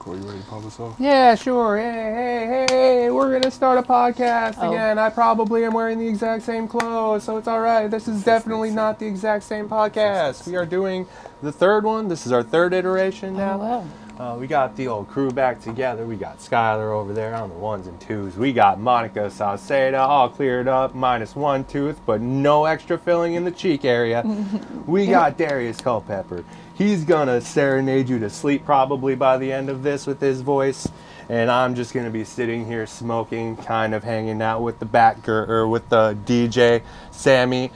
Corey, you ready to pop us off? Yeah, sure. Hey, we're going to start a podcast again. I probably am wearing the exact same clothes, so it's all right. This is definitely not the exact same podcast. We are doing the third one. This is our third iteration now. Oh, wow. We got the old crew back together. We got Skylar over there on the ones and twos. We got Monica Sauceda all cleared up, minus one tooth, but no extra filling in the cheek area. We got Darius Culpepper. He's gonna serenade you to sleep probably by the end of this with his voice. And I'm just gonna be sitting here smoking, kind of hanging out with the with the DJ Sammy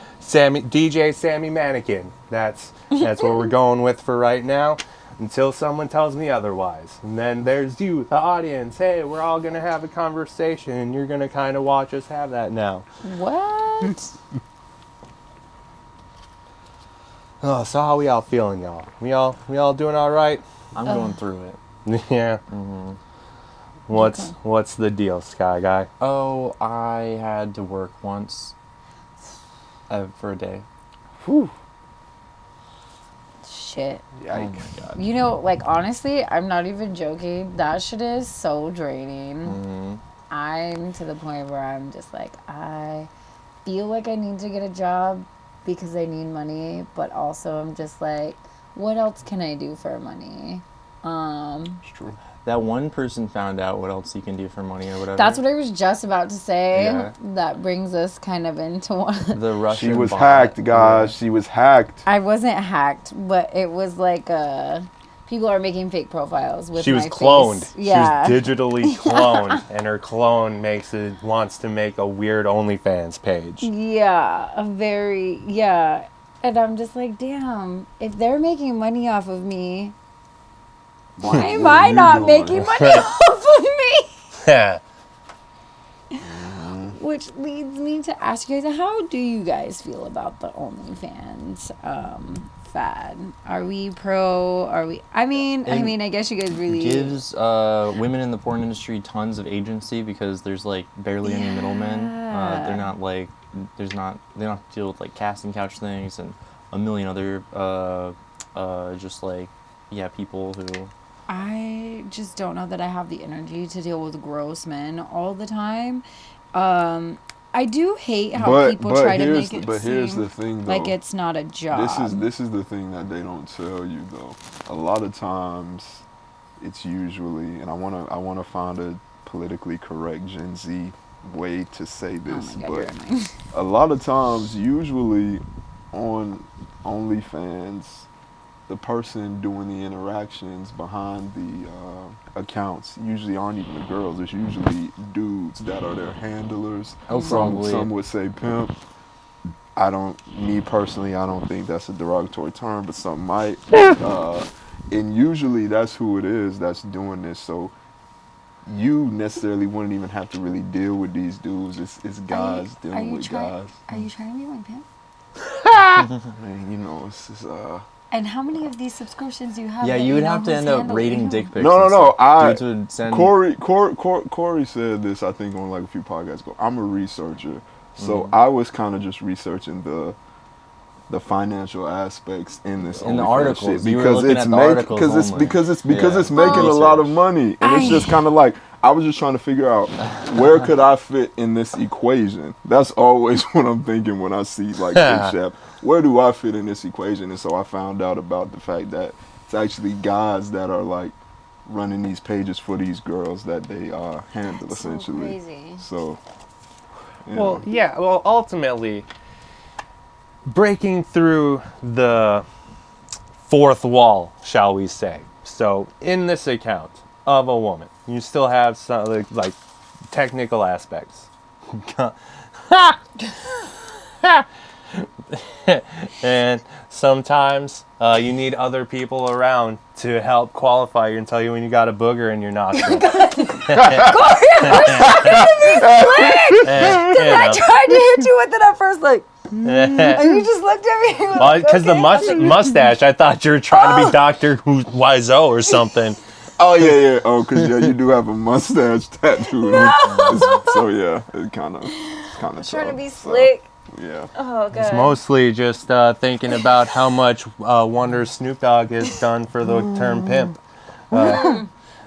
Mannequin. That's what we're going with for right now, until someone tells me otherwise. And then there's you, the audience. Hey, we're all gonna have a conversation, and you're gonna kind of watch us have that now. What? Oh, so how we all feeling, y'all? We all doing all right? I'm going through it. Yeah. Mm-hmm. What's the deal, Sky Guy? Oh, I had to work once for a day. Whew. Shit. Oh my god. You know, like, honestly, I'm not even joking. That shit is so draining. Mm-hmm. I'm to the point where I'm just like, I feel like I need to get a job because I need money, but also I'm just like, what else can I do for money? It's true. That one person found out what else you can do for money or whatever. That's what I was just about to say. Yeah. That brings us kind of into one. The Russian She was bot. hacked, guys. Yeah. She was hacked. I wasn't hacked, but it was like people are making fake profiles with She was my cloned. face. Yeah. She was digitally cloned, and her clone wants to make a weird OnlyFans page. Yeah, and I'm just like, damn, if they're making money off of me, why am What are I you not doing? making money off of me? Yeah. Which leads me to ask you guys, how do you guys feel about the OnlyFans fad? Are we pro? Are we? I mean, I guess you guys really Gives women in the porn industry tons of agency because there's like barely any middlemen. They're not like they don't have to deal with like casting couch things and a million other people who. I just don't know that I have the energy to deal with gross men all the time. I do hate how people try to make it here's seem the thing, though. like it's not a job. This is the thing that they don't tell you, though. A lot of times, it's usually, and I wanna find a politically correct Gen Z way to say this, oh my God, but a lot of times, usually on OnlyFans, the person doing the interactions behind the accounts usually aren't even the girls. It's usually dudes that are their handlers. Oh, probably. Some would say pimp. Me personally, I don't think that's a derogatory term, but some might. And usually that's who it is that's doing this. So you necessarily wouldn't even have to really deal with these dudes. It's guys dealing with guys. Are you trying to be my pimp? Man, you know, it's And how many of these subscriptions do you have? Yeah, that you would know have to who's end up handling rating you? dick pics. No. Dudes would send. Corey said this, I think, on like a few podcasts ago. I'm a researcher, so I was kind of just researching the financial aspects in this In the OnlyFans articles, shit you were because looking it's at the articles only. because Yeah. it's making a lot of money, and it's just kind of like I was just trying to figure out where could I fit in this equation. That's always what I'm thinking when I see like this chef. Where do I fit in this equation? And so I found out about the fact that it's actually guys that are like running these pages for these girls that they handle. That's essentially. So crazy. So, you Well, know. yeah. Well, ultimately, breaking through the fourth wall, shall we say. So, in this account of a woman, you still have some like technical aspects. And sometimes you need other people around to help qualify you and tell you when you got a booger in your nostril. I tried to hit you with it at first, like, and you just looked at me. Well, because the mustache, I thought you were trying to be Dr. Wiseau or something. Oh yeah. Oh, because you do have a mustache tattoo. No. So yeah, it kind of Trying to be slick. Yeah. Oh, God. It's mostly just thinking about how much wonder Snoop Dogg has done for the term pimp.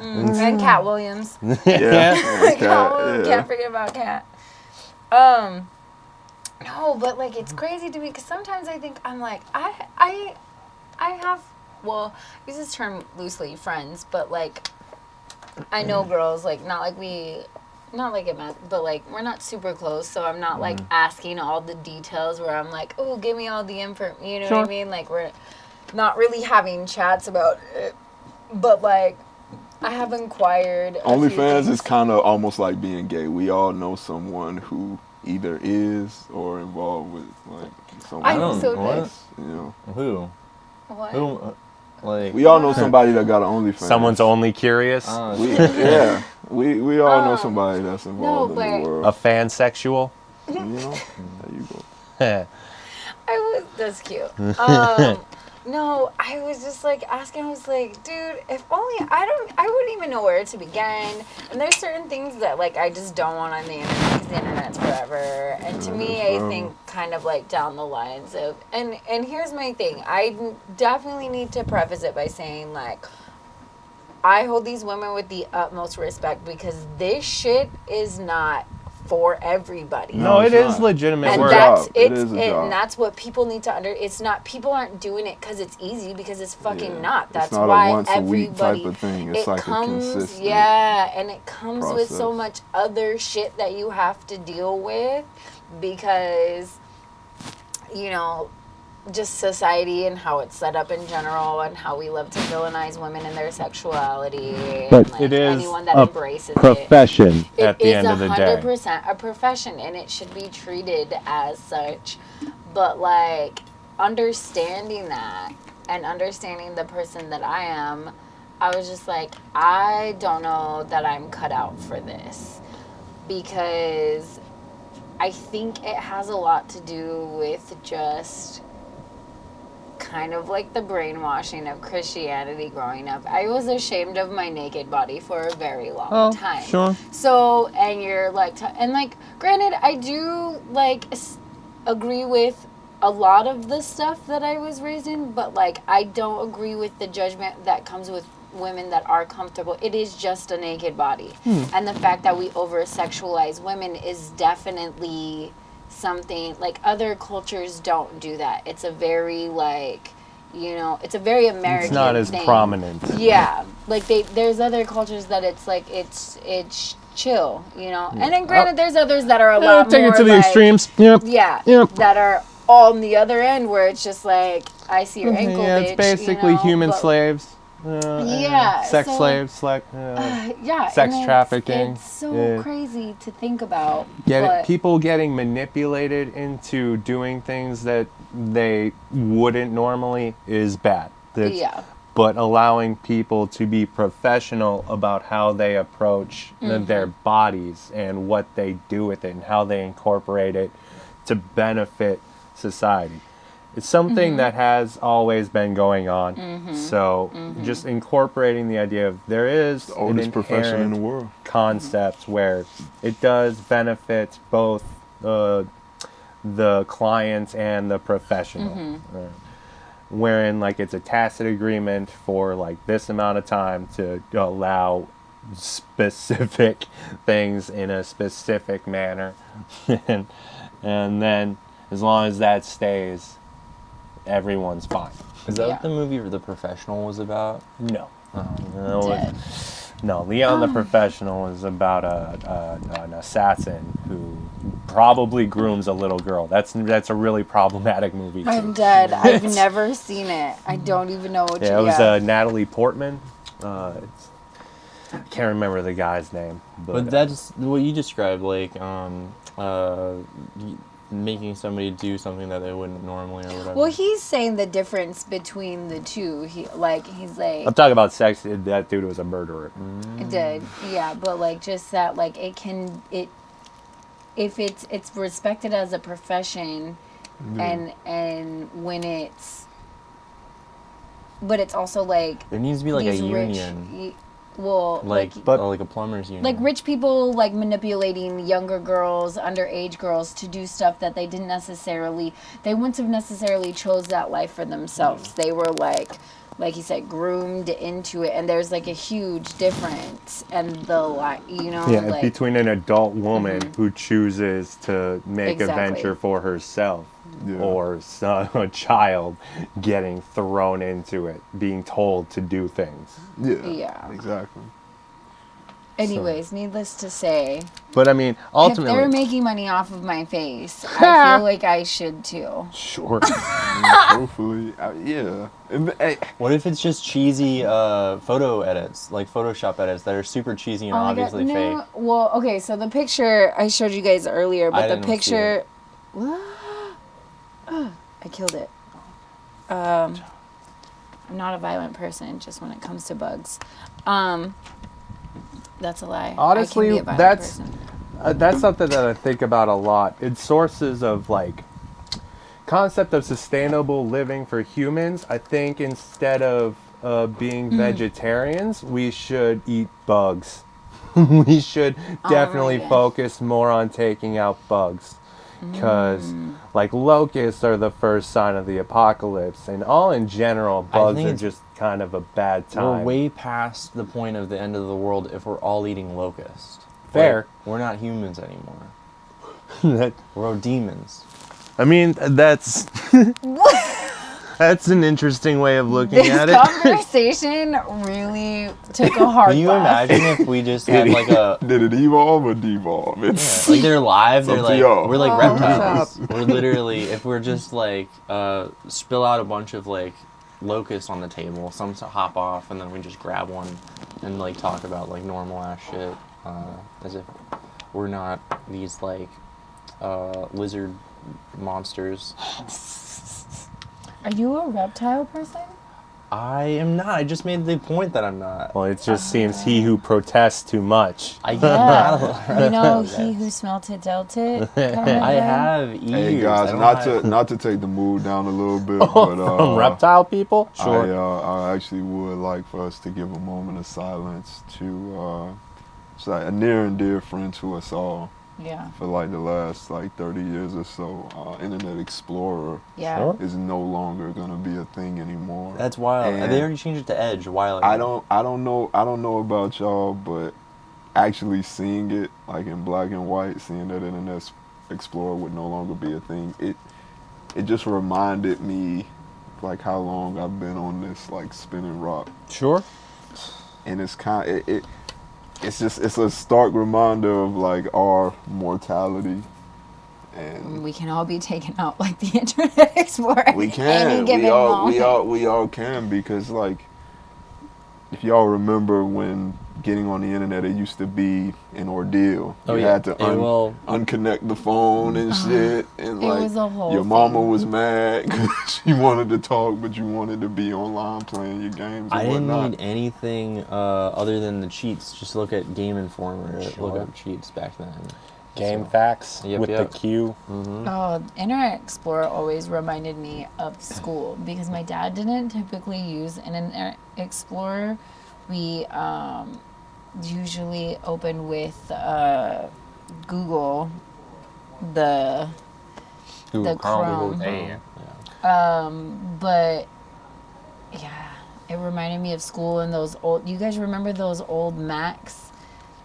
And Cat Williams. Yeah. Can't forget about Cat. No, but like it's crazy to me because sometimes I think I'm like I have, well, I use this term loosely, friends, but like I know girls, like not like but like we're not super close, so I'm not like asking all the details where I'm like, oh, give me all the info, you know what I mean? Like we're not really having chats about it, but like I have inquired. OnlyFans is kind of almost like being gay. We all know someone who either is or involved with like someone else, you know. Who? What? Who? Like We all know somebody that got an OnlyFans. Someone's only curious. We all know somebody that's involved in the world. A fansexual. You know, there you go. That's cute. No, I was just like asking. I was like, dude, if only I wouldn't even know where to begin. And there's certain things that like I just don't want on the internet because the internet's forever. And to me, I think kind of like down the lines of and here's my thing. I definitely need to preface it by saying like I hold these women with the utmost respect because this shit is not for everybody. No, it is legitimate and work. And that's what people need to it's not, people aren't doing it because it's easy, because it's fucking not. That's not why a once everybody, a week type of thing. It's like comes, a consistent and it comes process. with so much other shit that you have to deal with because, you know, just society and how it's set up in general and how we love to villainize women and their sexuality. But and like it is anyone that a embraces profession it. at the end of the day. It is 100% a profession and it should be treated as such. But like understanding that and understanding the person that I am, I was just like, I don't know that I'm cut out for this because I think it has a lot to do with just kind of like the brainwashing of Christianity growing up. I was ashamed of my naked body for a very long time. Sure. So, and you're like, and like, granted, I do like agree with a lot of the stuff that I was raised in, but like, I don't agree with the judgment that comes with women that are comfortable. It is just a naked body. And the fact that we over-sexualize women is definitely something, like other cultures don't do that. It's a very like, you know, it's a very American It's not as thing. prominent. Yeah. Like there's other cultures that it's like, it's chill, you know? And then granted, there's others that are a lot take more it to the like, extremes. Yeah. Yep. That are on the other end where it's just like, I see your ankle, Yeah, bitch. it's basically you know? human But, slaves. Sex so, slaves, sex and trafficking. It's so crazy to think about. People getting manipulated into doing things that they wouldn't normally is bad. But allowing people to be professional about how they approach their bodies and what they do with it and how they incorporate it to benefit society. It's something that has always been going on. So just incorporating the idea of there is the oldest profession in the world concepts where it does benefit both the client and the professional. Wherein like it's a tacit agreement for like this amount of time to allow specific things in a specific manner. and then as long as that stays, everyone's fine. Is that what the movie The Professional was about? No. No, Leon the Professional is about an assassin who probably grooms a little girl. That's a really problematic movie too. I'm dead. I've never seen it. I don't even know what it was Natalie Portman. I can't remember the guy's name. But that's what you described, like making somebody do something that they wouldn't normally or whatever. Well, he's saying the difference between the two. He's like, I'm talking about sex. That dude was a murderer. It did, yeah. But like, just that, like, if it's respected as a profession, and when but it's also like there needs to be like a union. Like a plumber's union. Like rich people like manipulating younger girls, underage girls to do stuff that they wouldn't have necessarily chose that life for themselves. They were like like you said, groomed into it, and there's like a huge difference, and like between an adult woman who chooses to make a Exactly. venture for herself Yeah. or a child getting thrown into it, being told to do things. Yeah. Exactly. Anyways, needless to say, But I mean, if they're ultimately, making money off of my face, I feel like I should too. sure. Hopefully, yeah. Hey, What if it's just cheesy photo edits, like Photoshop edits that are super cheesy and obviously fake? Well, okay, so the picture I showed you guys earlier, but the didn't see picture. I killed it. I'm not a violent person, just when it comes to bugs. That's a lie. Honestly, I can be a violent that's person. that's something that I think about a lot. It's sources of like concept of sustainable living for humans. I think instead of being vegetarians, we should eat bugs. We should definitely right. focus more on taking out bugs. Because, like, locusts are the first sign of the apocalypse, and all in general, bugs think are it's- just kind of a bad time. We're way past the point of the end of the world if we're all eating locust. Fair. Like, we're not humans anymore. That- We're demons. I mean, that's that's an interesting way of looking This at it. conversation really took a hard Can you left. imagine if we just had like a did it evolve or devolve? It's like they're live, they're up to like y'all. we're like Oh, reptiles. We're literally if we're just like spill out a bunch of like locusts on the table, some to hop off, and then we just grab one and like talk about like normal ass shit, as if we're not these like lizard monsters. Are you a reptile person? I am not. I just made the point that I'm not. Well, it just seems he who protests too much. I Yeah. You know, he who smelt it dealt it. kind of I thing? have ears. Hey I guys, don't not have- to take the mood down a little bit, From but reptile people? I actually would like for us to give a moment of silence to it's like a near and dear friend to us all Yeah. for like the last like 30 years or so. Internet Explorer Yeah. Sure. is no longer gonna be a thing anymore. That's wild. And They already changed it to Edge a while ago. I don't know about y'all, but actually seeing it like in black and white, seeing that Internet Explorer would no longer be a thing, it just reminded me like how long I've been on this like spinning rock, Sure. and it's it's a stark reminder of like our mortality, and We can all be taken out like the Internet Explorer. we Any can, given moment. we all can, because like if y'all remember when getting on the internet, it used to be an ordeal. Oh, You yeah. had to Yeah, well- unconnect the phone and shit, and It like was a whole your mama thing. was mad because she wanted to talk, but you wanted to be online playing your games and I didn't whatnot. need anything other than the cheats. Just look at Game Informer. Look up cheats back then. Game So- facts Yep, with yep. the Q. Oh, Internet Explorer always reminded me of school because my dad didn't typically use Internet Explorer. We usually open with Google, the Chrome. But yeah, it reminded me of school and those old. You guys remember those old Macs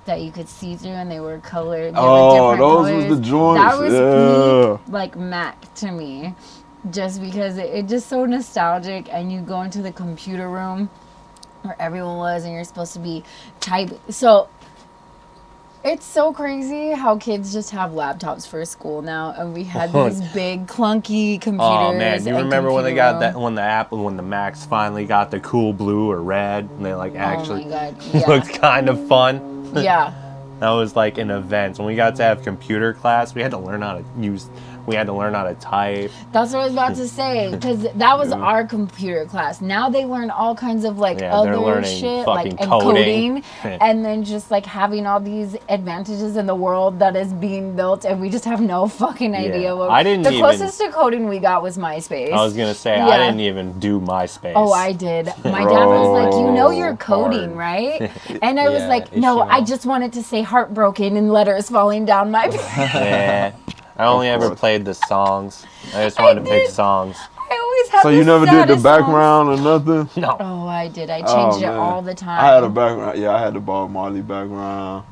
that you could see through and they were colored? They were Oh, different those colors. was the joints. That was Yeah. peak, like Mac to me, just because it just so nostalgic. And you go into the computer room where everyone was, and you're supposed to be typing. So it's so crazy how kids just have laptops for school now, and we had these big clunky computers. Oh man, you and remember when they computer got that room. when the Macs finally got the cool blue or red, and they like actually Oh my god! Yeah. looked kind of fun. Yeah. That was like an event. When we got to have computer class, we had to learn how to type. That's what I was about to say, because that was our computer class. Now they learn all kinds of like Yeah, they're other learning shit, like fucking coding. encoding, and then just like having all these advantages in the world that is being built, and we just have no fucking idea Yeah, what. I didn't the even- closest to coding we got was MySpace. I was gonna say Yeah. I didn't even do MySpace. Oh, I did. My dad was like, "You know you're Bro, coding, hard. right?" And I was Yeah, like, "No, I HTML. just wanted to say heartbroken and letters falling down my page." Yeah. I only Of ever course. played the songs. I just wanted to pick did. songs. I always had So the you never did the saddest songs. background or nothing? No. Oh, I did. I changed it man. all the time. I had a background. Yeah, I had the Bob Marley background.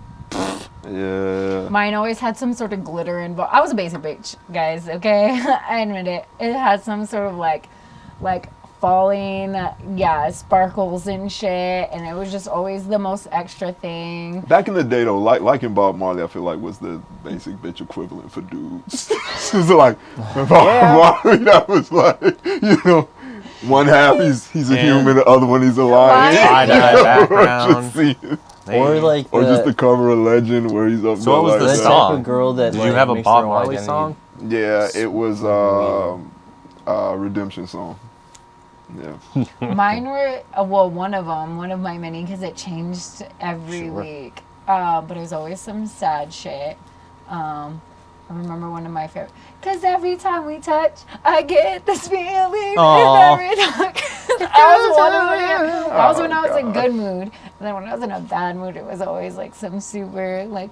Yeah. Mine always had some sort of glitter involved. I was a basic bitch, guys, okay? I admit it. It had some sort of like falling, sparkles and shit, and it was just always the most extra thing. Back in the day, though, liking Bob Marley, I feel like was the basic bitch equivalent for dudes. So like Bob Marley, that was like, you know, one half he's a human, the other one he's a lion. Right. Background. Or like or just the cover of Legend where he's up So there what was like the the that. song? type of girl that Did like, you have a makes Bob their own Marley identity. song? Yeah, it was Redemption Song. Yeah. Mine were, one of my many, because it changed every week. But it was always some sad shit. I remember one of my favorite, because every time we touch, I get this feeling. Aw. And every time, that was when I was in good mood. And then when I was in a bad mood, it was always like some super, like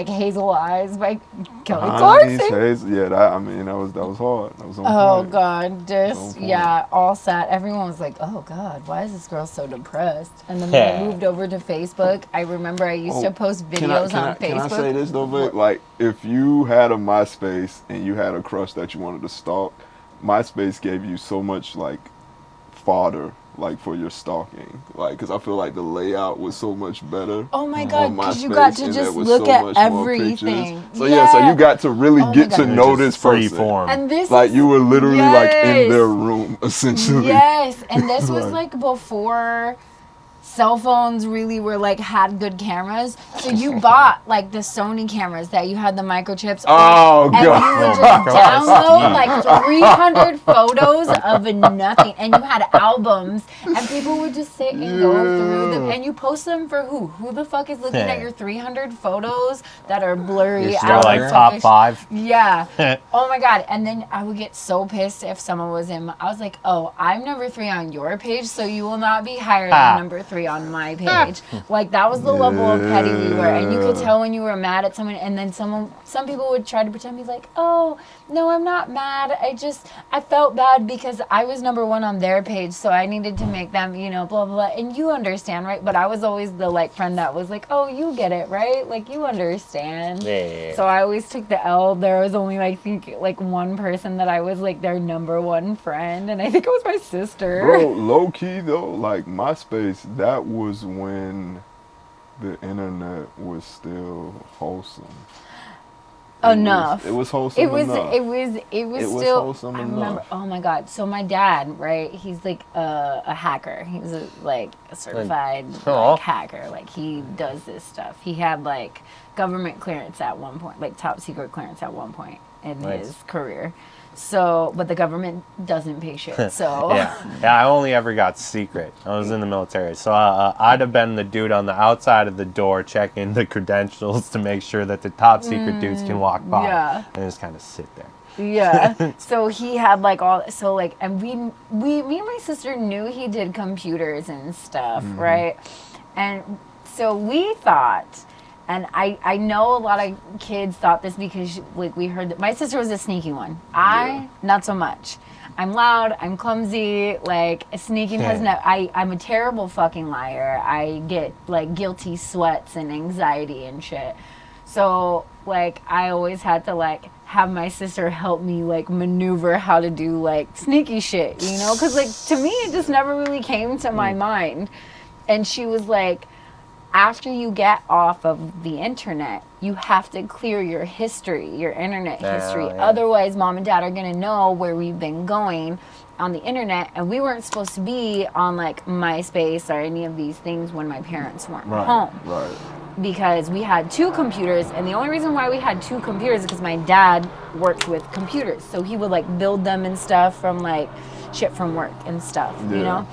Hazel Eyes by Kelly Clarkson. Yeah, that was hard. That was on Oh point. God, just point. all sad. Everyone was like, "Oh God, why is this girl so depressed?" And then when I moved over to Facebook, I remember I used to post videos on Facebook. Can I say this though, Vic? Like, if you had a MySpace and you had a crush that you wanted to stalk, MySpace gave you so much like fodder, like for your stalking, like because I feel like the layout was so much better. Oh my God, on because you MySpace, got to and just there was look so at much more everything. pictures. So yeah, so you got to really Oh get my to God. know this Free person. form. And this Like is, you were literally like in Yes. their room essentially. yes, and this was Right. like before cell phones really were like had good cameras. So you bought like the Sony cameras that you had the microchips. Oh And you God. would God. just download like 300 photos of nothing, and you had albums, and people would just sit and go through them, and you post them for who? Who the fuck is looking at your 300 photos that are blurry? Your They're out like of top focus? 5. Yeah. Oh my God. And then I would get so pissed if someone was in. I was like, oh, I'm number 3 on your page, so you will not be higher than number 3 on my page. Like that was the level of petty we were, and you could tell when you were mad at someone. And then some people would try to pretend to be like, oh no, I'm not mad. I felt bad because I was number 1 on their page, so I needed to make them, blah blah blah. And you understand, right? But I was always the like friend that was like, oh, you get it, right? Like you understand. Yeah. So I always took the L. There was only I think like one person that I was like their number 1 friend, and I think it was my sister. Bro, low key though, like MySpace, that was when the internet was still wholesome. Enough. It was wholesome It was enough. it was It was still. wholesome I remember. enough. Oh my God! So my dad, right? He's like a hacker. He's a certified Aw. like hacker. Like he does this stuff. He had like government clearance at one point, like top secret clearance at one point in Nice. his career. So, but the government doesn't pay shit. So Yeah, I only ever got secret. I was in the military, so I'd have been the dude on the outside of the door checking the credentials to make sure that the top secret dudes can walk by, yeah. and just kind of sit there. Yeah. So he had like and me and my sister knew he did computers and stuff, right? And so we thought, and I know a lot of kids thought this because like we heard that my sister was a sneaky one. Not so much. I'm loud, I'm clumsy, like sneaking has no, I'm a terrible fucking liar. I get like guilty sweats and anxiety and shit. So like I always had to like have my sister help me like maneuver how to do like sneaky shit, because like to me it just never really came to my mind. And she was like, after you get off of the internet, you have to clear your history, your internet history. yeah. Otherwise, mom and dad are going to know where we've been going on the internet. And we weren't supposed to be on like MySpace or any of these things when my parents weren't home. Right. Because we had 2 computers, and the only reason why we had 2 computers is because my dad worked with computers. So he would like build them and stuff from like shit from work and stuff,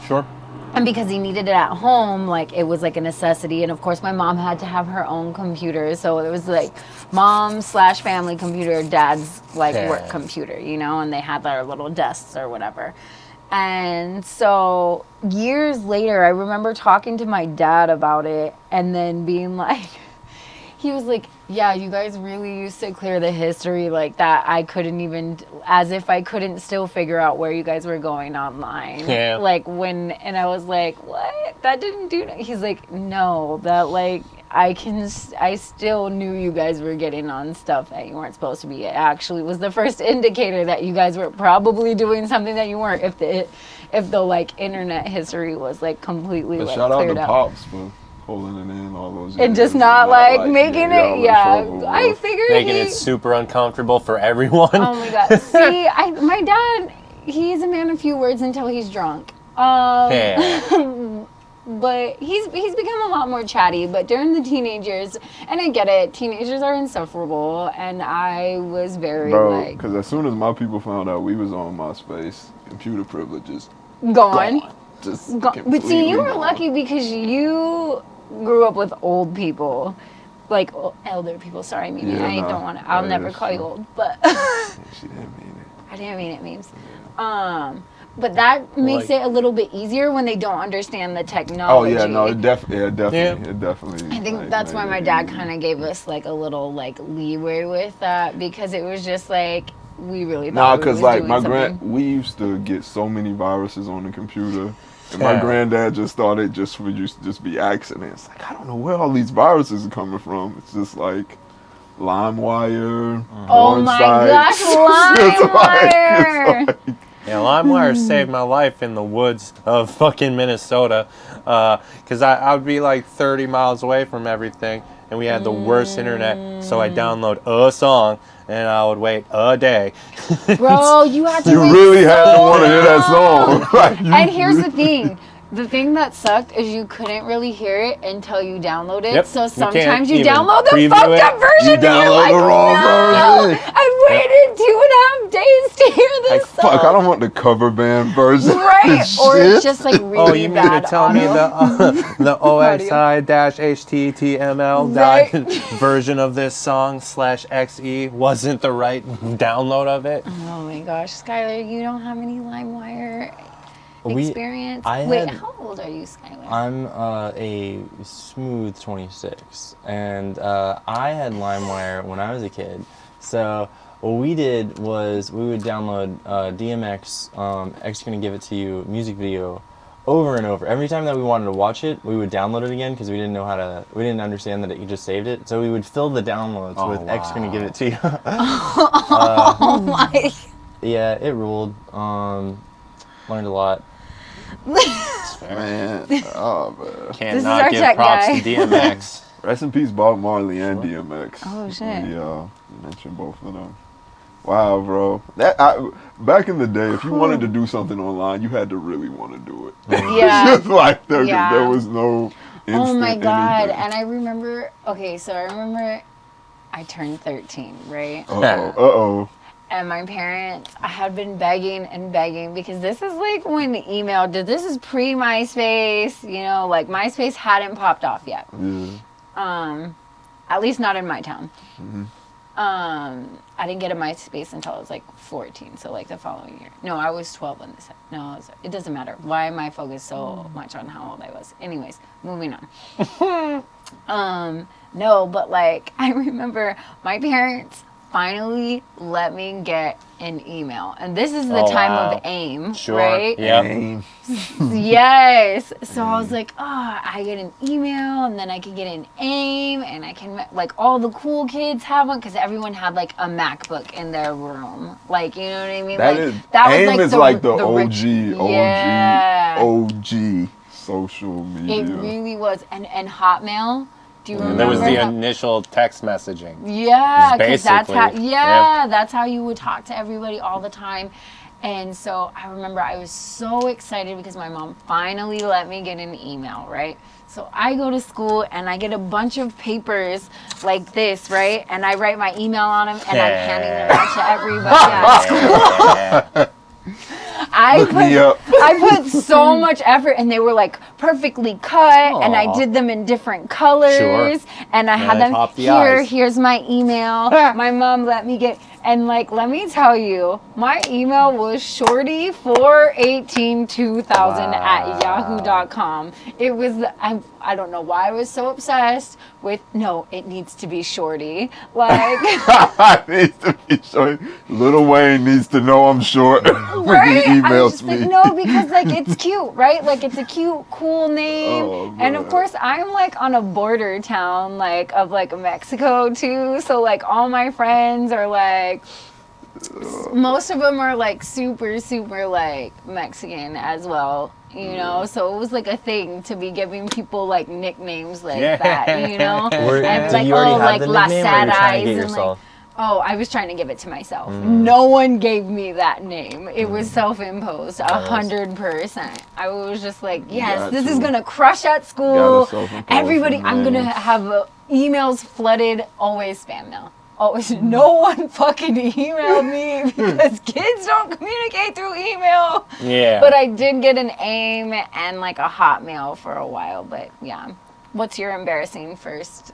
Sure. And because he needed it at home, like it was like a necessity. And of course my mom had to have her own computer. So it was like mom/family computer, dad's like work computer, and they had their little desks or whatever. And so years later, I remember talking to my dad about it and then being like, He was like, yeah, you guys really used to clear the history like that. I couldn't even, as if I couldn't still figure out where you guys were going online. Yeah. Like and I was like, what? That didn't do that. He's like, no, that like, I still knew you guys were getting on stuff that you weren't supposed to be. It actually was the first indicator that you guys were probably doing something that you weren't. If the like internet history was like completely But like shout out cleared to up. Pops for holding it in all those years. And just not like making y'all in it. Yeah, trouble, I bro. figured Making it super uncomfortable for everyone. Oh my god! See, my dad, he's a man of few words until he's drunk. Yeah. But he's become a lot more chatty. But during the teenagers, and I get it, teenagers are insufferable, and I was very Bro, like because as soon as my people found out we was on MySpace, computer privileges gone. just But see, completely you were gone. lucky because you grew up with old people. Like elder people, sorry, Mimi. Yeah, I nah. don't want to. I'll Yeah, never that's call you true. old, but She didn't mean it. I didn't mean it memes. But that makes Like- it a little bit easier when they don't understand the Oh technology. yeah, no, it definitely. I think like, that's made why my it dad easy. kind of gave us like a little like leeway with that because it was just like we really Nah, thought we because was like doing my something. we used to get so many viruses on the computer, and my Yeah. granddad just thought it just would just be accidents. Like I don't know where all these viruses are coming from. It's just like LimeWire, Oh porn my sites. gosh, It's LimeWire! like- Yeah, LimeWire saved my life in the woods of fucking Minnesota. Because I would be like 30 miles away from everything, and we had the worst internet. So I download a song, and I would wait a day. Bro, you had to You wait really had to so want to hear that long. song. Like, you And here's the really- thing. The thing that sucked is you couldn't really hear it until you download it. Yep, So you can't sometimes you even download the preview fucked it. up version You and you're download like, the wrong no! version. I waited 2.5 days to hear this Like, song. fuck, I don't want the cover band version. Right, or Shit. it's just like really Oh, you mean bad to tell me audio. the OXI-HTTML Right. version of this song /XE wasn't the right download of it? Oh my gosh, Skylar, you don't have any LimeWire experience? I Wait, had- how old are you, Skylar? I'm a smooth 26, and I had LimeWire when I was a kid. So what we did was we would download DMX, X Gonna Give It To You music video over and over. Every time that we wanted to watch it, we would download it again because we didn't understand that you just saved it. So we would fill the downloads Oh, with X Gonna Give It To You. Oh my. Yeah, it ruled. Learned a lot. Man, oh man. Can't This is not our give tech props guy. to DMX. Rest in peace, Bob Marley and DMX. Oh, shit. We mentioned both of them. Wow, bro. Back in the day, if you wanted to do something online, you had to really want to do it. Yeah. Just like there Yeah. was no instant Oh my god. anything. And I remember, I turned 13, right? Uh-oh. And my parents, I had been begging and begging because this is like when the email this is pre-MySpace, you know, like MySpace hadn't popped off yet. Yeah. At least not in my town. Mm-hmm. I didn't get a MySpace until I was like 14, so like the following year. No, I was 12 when this. No, it doesn't matter. Why am I focused so much on how old I was? Anyways, moving on. No, but like I remember my parents finally let me get an email, and this is the Oh, time wow. of AIM, Sure. right? Yep. Dang. Yes. So I was like, I get an email, and then I can get an AIM, and I can, like, all the cool kids have one, because everyone had, like, a MacBook in their room. Like, you know what I mean? That like, is that was, AIM is like the rich- Yeah. OG social media. It really was. And Hotmail, do you remember? There was the how- initial text messaging. Yeah, because that's how. Basically, Yeah, that's how you would talk to everybody all the time. And so I remember I was so excited because my mom finally let me get an email, right? So I go to school and I get a bunch of papers like this, right? And I write my email on them and I'm handing them out to everybody at school. Look me up. I put so much effort, and they were like perfectly cut, and I Aw. did them in different colors, Sure. and I had they them popped the here. eyes. Here's my email. My mom let me get, And like, let me tell you, my email was shorty4182000 at yahoo.com. It was, I don't know why I was so obsessed with, no, it needs to be shorty. Like, It needs to be short. Lil Wayne needs to know I'm short when right? he I was emails just me. like, no, because like it's cute, right? Like it's a cute, cool name. Oh, and of man. course, I'm like on a border town, like of like Mexico too. So like all my friends are like, most of them are like super like Mexican as well. You know, so it was like a thing to be giving people like nicknames like that, you know? And Did like, you already oh, have like the La nickname, or Sad you were trying Eyes to get and yourself? like, oh, I was trying to give it to myself. No one gave me that name. It was self-imposed, 100%. I was just like, yes, Got this to. is gonna crush at school. Gotta self-impose Everybody, some I'm gonna names. have emails flooded, always spam mail. Always, no one fucking emailed me because kids don't communicate through email. Yeah. But I did get an AIM and like a Hotmail for a while. But yeah. What's your embarrassing first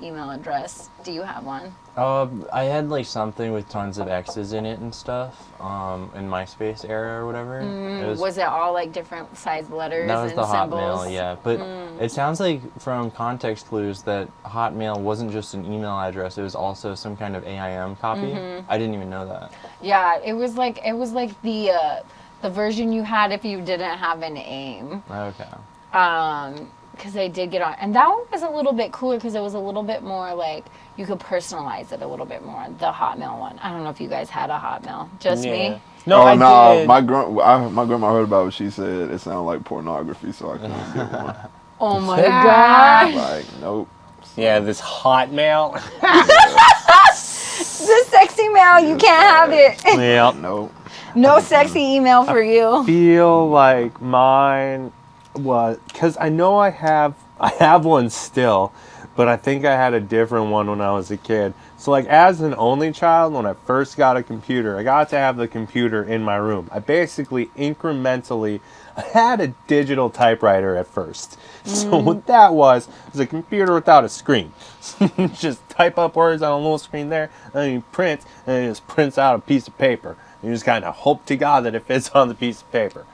email address? Do you have one? I had like something with tons of X's in it and stuff. In Myspace era or whatever. Was it all like different size letters That was and the symbols? Hotmail, yeah. But it sounds like from context clues that Hotmail wasn't just an email address; it was also some kind of AIM copy. I didn't even know that. Yeah, it was like the version you had if you didn't have an AIM. Okay. Because I did get on, and that one was a little bit cooler because it was a little bit more like you could personalize it a little bit more. The Hotmail one. I don't know if you guys had a Hotmail. Just me. No, I did. My grandma heard about what she said. It sounded like pornography, so I couldn't get one. Oh my god. Like, nope. Yeah, this Hotmail. The sexy mail, you can't have it. Yeah. Nope. No sexy email for you. Feel like mine was, because I know I have one still, but I think I had a different one when I was a kid. So like as an only child, when I first got a computer, I got to have the computer in my room. I basically incrementally, I had a digital typewriter at first. So what that was a computer without a screen. So you just type up words on a little screen there, and then you print, and it just prints out a piece of paper. You just kind of hope to God that it fits on the piece of paper.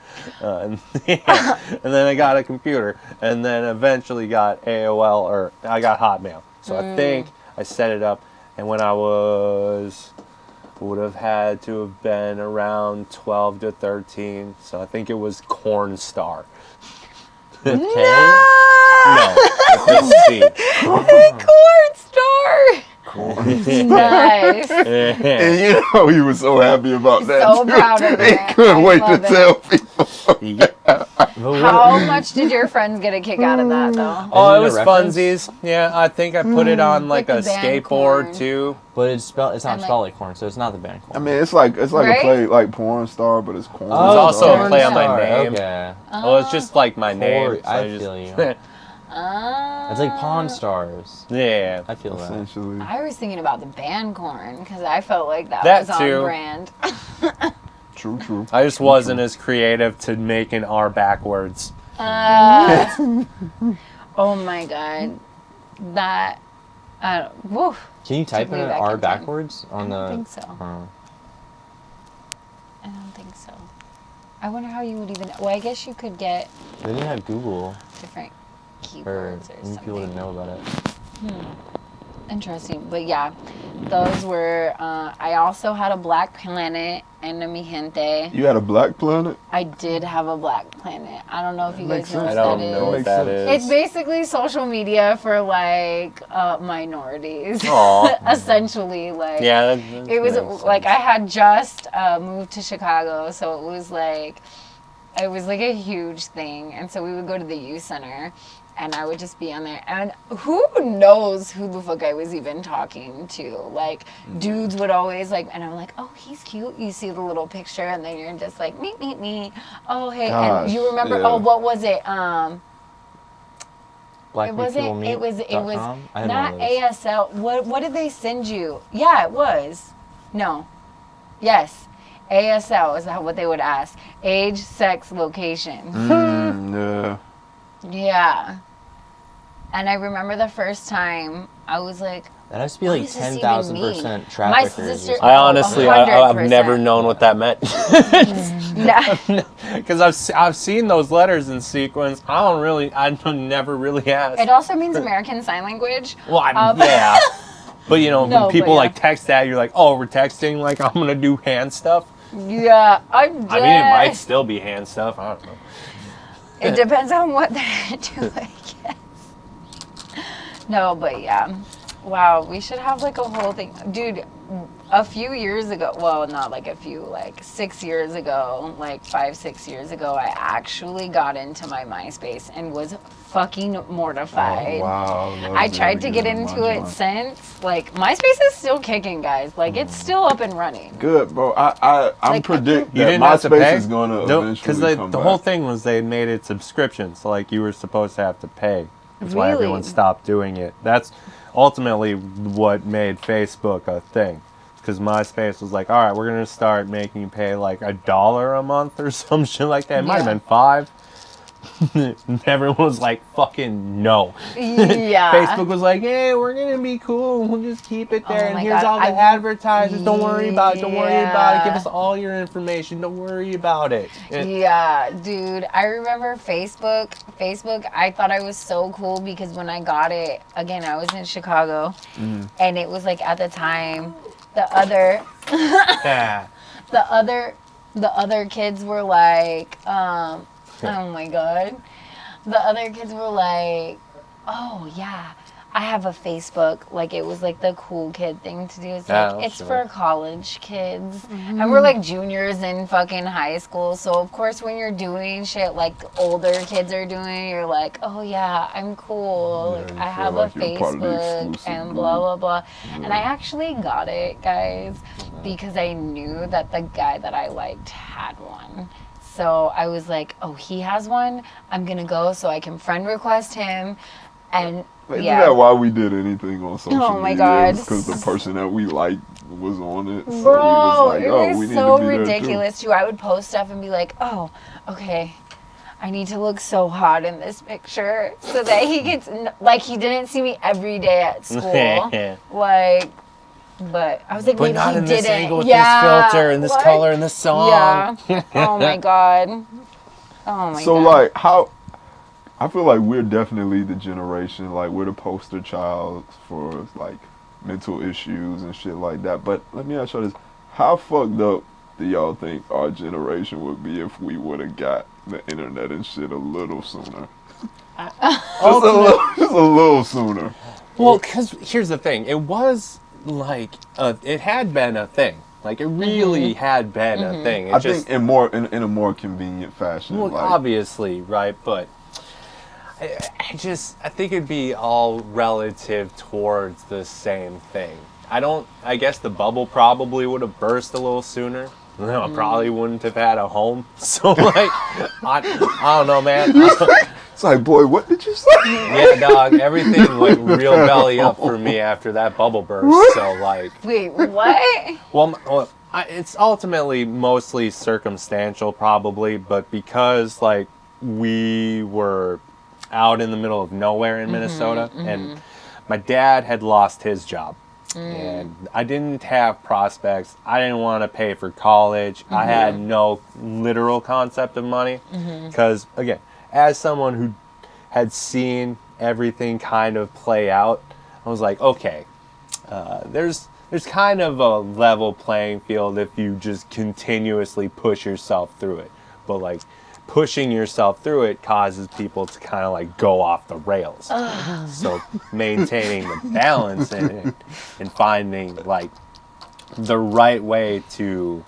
And then I got a computer, and then eventually got AOL, or I got Hotmail. So I think I set it up, and when I would have had to have been around 12 to 13, so I think it was Corn Star. Okay. No, with a C. Corn Star. Nice. And you know he was so happy about that. So too. proud of He it. couldn't I wait to love it. tell people. How much did your friends get a kick out of that though? Oh, it Is was it a reference? funsies. Yeah, I think I put it on like Like a the band skateboard Korn. too. But it's not And, like- spelled like corn, so it's not the band corn. I mean, it's like Right? a play like porn star, but it's corn. It was also a Corn play on my Star, name. Okay. Well, it's just like my name. Corey, so I just- feel you. Ah. It's like Pawn Stars. Yeah. I feel that. Essentially. I was thinking about the band Corn because I felt like that That was too. on brand. True. I just wasn't as creative to make an R backwards. Oh my god, that. Woof. Can you type me in an back R in time. backwards on I the? don't think so. I don't think so. I wonder how you would even. Well, I guess you could get They didn't have Google different or keyboards or any people to something. know about it. Interesting, but yeah, those were. I also had a Black Planet and a Mi Gente. You had a Black Planet? I did have a Black Planet. I don't know if you Makes guys know sense. what I don't that know is. what Makes that sense. is. It's basically social media for like minorities. Aw. Essentially, like Yeah. it was makes like I sense. had just moved to Chicago, so it was like a huge thing, and so we would go to the youth center. And I would just be on there, and who knows who the fuck I was even talking to? Like, dudes would always like, and I'm like, oh, he's cute. You see the little picture, and then you're just like, me. Oh, hey, Gosh, and you remember? yeah. Oh, what was it? Black It wasn't. It was I had not one of those. ASL. What did they send you? Yeah, it was. No. Yes. ASL is what they would ask. Age, sex, location. Yeah. Yeah. And I remember the first time I was like, That has to be What like does this even 10,000% mean? traffickers. My or sister- something. I honestly, I've 100%. never known what that meant. no. Because I've seen those letters in sequence. I never really asked. It also means American Sign Language. Well, yeah. But you know, No, when people but yeah. like text that, you're like, oh, we're texting, like I'm gonna do hand stuff. Yeah, I'm dead. I mean, it might still be hand stuff. I don't know. It depends on what they're doing, I guess. No, but yeah. Wow, we should have like a whole thing. Dude, a few years ago, well, not like a few, like 6 years ago, like 5-6 years ago, I actually got into my MySpace and was fucking mortified. Oh, wow. I tried to get into it since. Like, MySpace is still kicking, guys. Like, it's still up and running. Good, bro. I'm Like, predict You that didn't have to MySpace pay? is going to Because eventually come the back. whole thing was they made it subscription, so like you were supposed to have to pay. That's why everyone Really? stopped doing it. That's ultimately what made Facebook a thing. Because MySpace was like, all right, we're going to start making you pay like $1 a month or some shit like that. It might have Yeah. been $5. And everyone was like, fucking no. Yeah. Facebook was like, hey, we're going to be cool. We'll just keep it there. Oh and my here's God, all the I've- advertisers. Don't worry about it. Don't worry about it. Give Yeah. us all your information. Don't worry about it. And- Yeah, dude. I remember Facebook. I thought I was so cool because when I got it, again, I was in Chicago, and it was like at the time, the other kids were like, oh my God, the other kids were like, oh yeah, I have a Facebook. Like, it was like the cool kid thing to do. It's like, Oh, it's sure. for college kids. And we're like juniors in fucking high school. So, of course, when you're doing shit like older kids are doing, you're like, oh yeah, I'm cool. Yeah, Like, you I feel have like a you're part of the Facebook exclusive and group. blah, blah, blah. And I actually got it, guys, because I knew that the guy that I liked had one. So I was like, oh, he has one. I'm going to go so I can friend request him. And Isn't yeah. that why we did anything on social Oh my media? God. Because the person that we liked was on it. So Bro, we was like, it oh, was we need so to be ridiculous too. I would post stuff and be like, oh, okay, I need to look so hot in this picture so that he gets, like, he didn't see me every day at school. Like, but I was like, But wait, not he in didn't. this angle with Yeah, this filter and this like, color and this song. Yeah. Oh my God. Oh my So, God. like, how... I feel like we're definitely the generation, like, we're the poster child for, like, mental issues and shit like that. But let me ask you this. How fucked up do y'all think our generation would be if we would have got the internet and shit a little sooner? Just a little sooner. Well, because here's the thing. It was like, it had been a thing. Like, it really had been a thing. It I just, think in a more convenient fashion. well, like, obviously, right? But I think it'd be all relative towards the same thing. I guess the bubble probably would have burst a little sooner. I probably wouldn't have had a home. So, like, I don't know, man. it's like, boy, what did you say? Yeah, dog, everything went real belly up for me after that bubble burst. So, like, Wait, what? well, it's ultimately mostly circumstantial, probably, but because, like, we were out in the middle of nowhere in Minnesota, and my dad had lost his job. And I didn't have prospects. I didn't want to pay for college. I had no literal concept of money. Because, again, as someone who had seen everything kind of play out, I was like, okay, there's kind of a level playing field if you just continuously push yourself through it. But, like, pushing yourself through it causes people to kind of like go off the rails. So maintaining the balance in it and finding like the right way to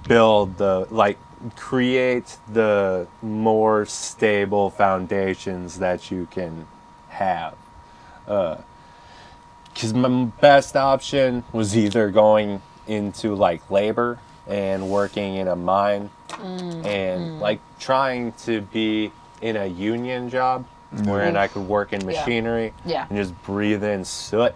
build create the more stable foundations that you can have. Because my best option was either going into like labor and working in a mine and like trying to be in a union job wherein I could work in machinery Yeah. and just breathe in soot.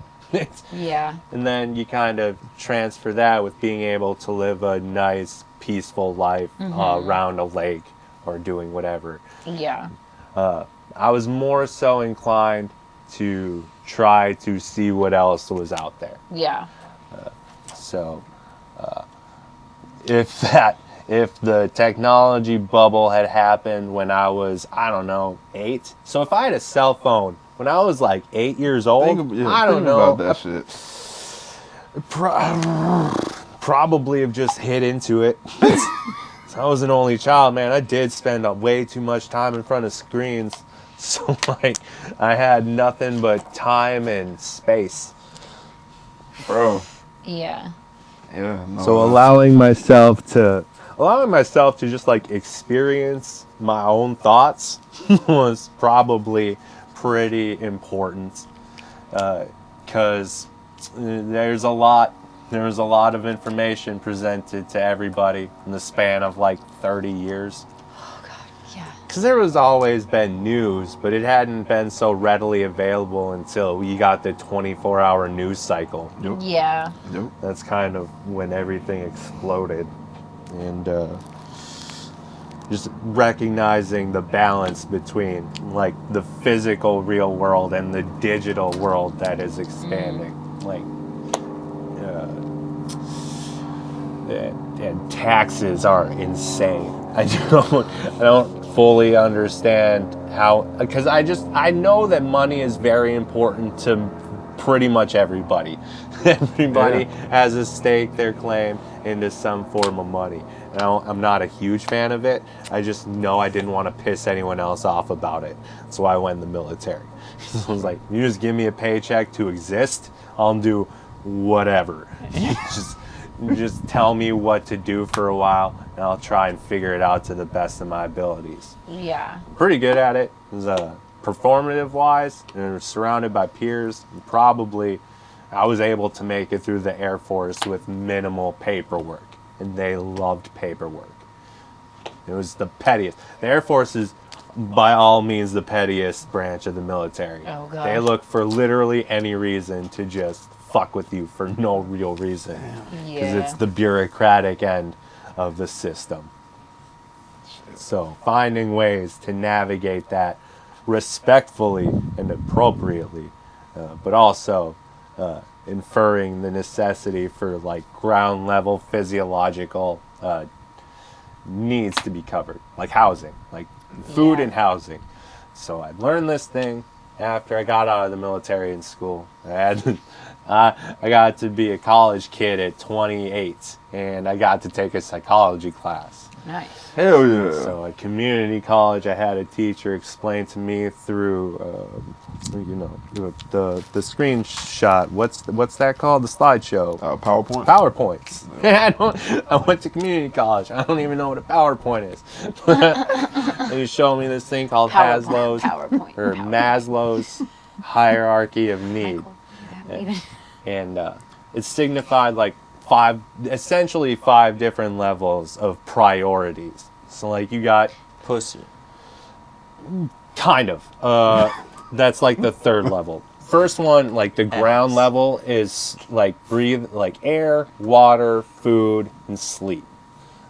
Yeah. And then you kind of transfer that with being able to live a nice, peaceful life around a lake or doing whatever. Yeah. I was more so inclined to try to see what else was out there. Yeah. So, if the technology bubble had happened when I was, I don't know, 8. So if I had a cell phone when I was like 8 years old, I don't know. About that shit. Probably have just hit into it. I was an only child, man. I did spend way too much time in front of screens. So like, I had nothing but time and space. Bro. Yeah. Yeah. No, So allowing myself to just like experience my own thoughts was probably pretty important, because there's a lot of information presented to everybody in the span of like 30 years. Yeah. Because there was always been news, but it hadn't been so readily available until we got the 24-hour news cycle. Yep. Yeah. Yep. That's kind of when everything exploded. And just recognizing the balance between like the physical real world and the digital world that is expanding. Like, and taxes are insane. I don't fully understand how, because I know that money is very important to pretty much everybody. Everybody has a stake, their claim into some form of money. And I'm not a huge fan of it. I just know I didn't want to piss anyone else off about it. So I went in the military. So I was like, you just give me a paycheck to exist, I'll do whatever. Just tell me what to do for a while, and I'll try and figure it out to the best of my abilities. Yeah. Pretty good at it. It was performative wise, and surrounded by peers. And probably, I was able to make it through the Air Force with minimal paperwork, and they loved paperwork. It was the pettiest. The Air Force is, by all means, the pettiest branch of the military. Oh, God. They look for literally any reason to just fuck with you for no real reason. Because it's the bureaucratic end of the system. So finding ways to navigate that respectfully and appropriately, but also inferring the necessity for like ground level physiological needs to be covered, like housing, like food and housing. So I learned this thing after I got out of the military in school. I got to be a college kid at 28, and I got to take a psychology class. Nice. Hell yeah. So at community college, I had a teacher explain to me through, the screenshot. What's that called? The slideshow. PowerPoint. PowerPoints. I went to community college. I don't even know what a PowerPoint is. And he showed me this thing called Maslow's hierarchy of need. And it signified like essentially five different levels of priorities. So like you got Pussy. kind of. That's like the third level. First one, like the ground level, is like breathe, like air, water, food, and sleep.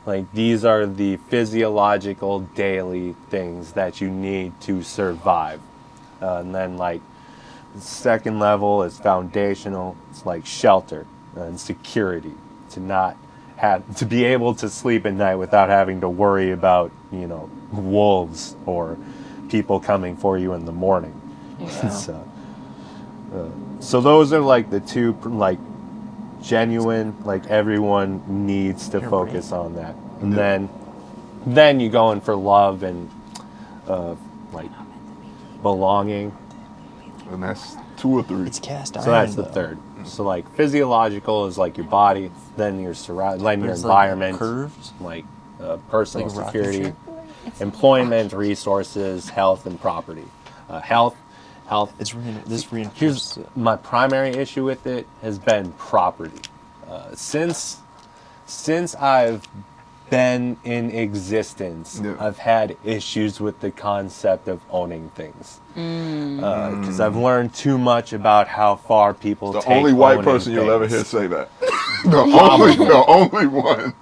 Like these are the physiological daily things that you need to survive. And then like the second level is foundational. It's like shelter and security, to be able to sleep at night without having to worry about, wolves or people coming for you in the morning. Yeah. So those are like the two, like genuine, like everyone needs to focus on that. And then you go in for love and like belonging. And that's 2 or 3. It's cast iron. So that's the though. third. So like physiological is like your body, then your then your It's environment, like curved, like personal like a rocket security, ship. employment, resources, health, and property. Health. It's reinforced. Here's my primary issue with it has been property. Since I've been in existence, I've had issues with the concept of owning things. Because I've learned too much about how far people take The only white owning person you'll ever things. hear say that. the only one.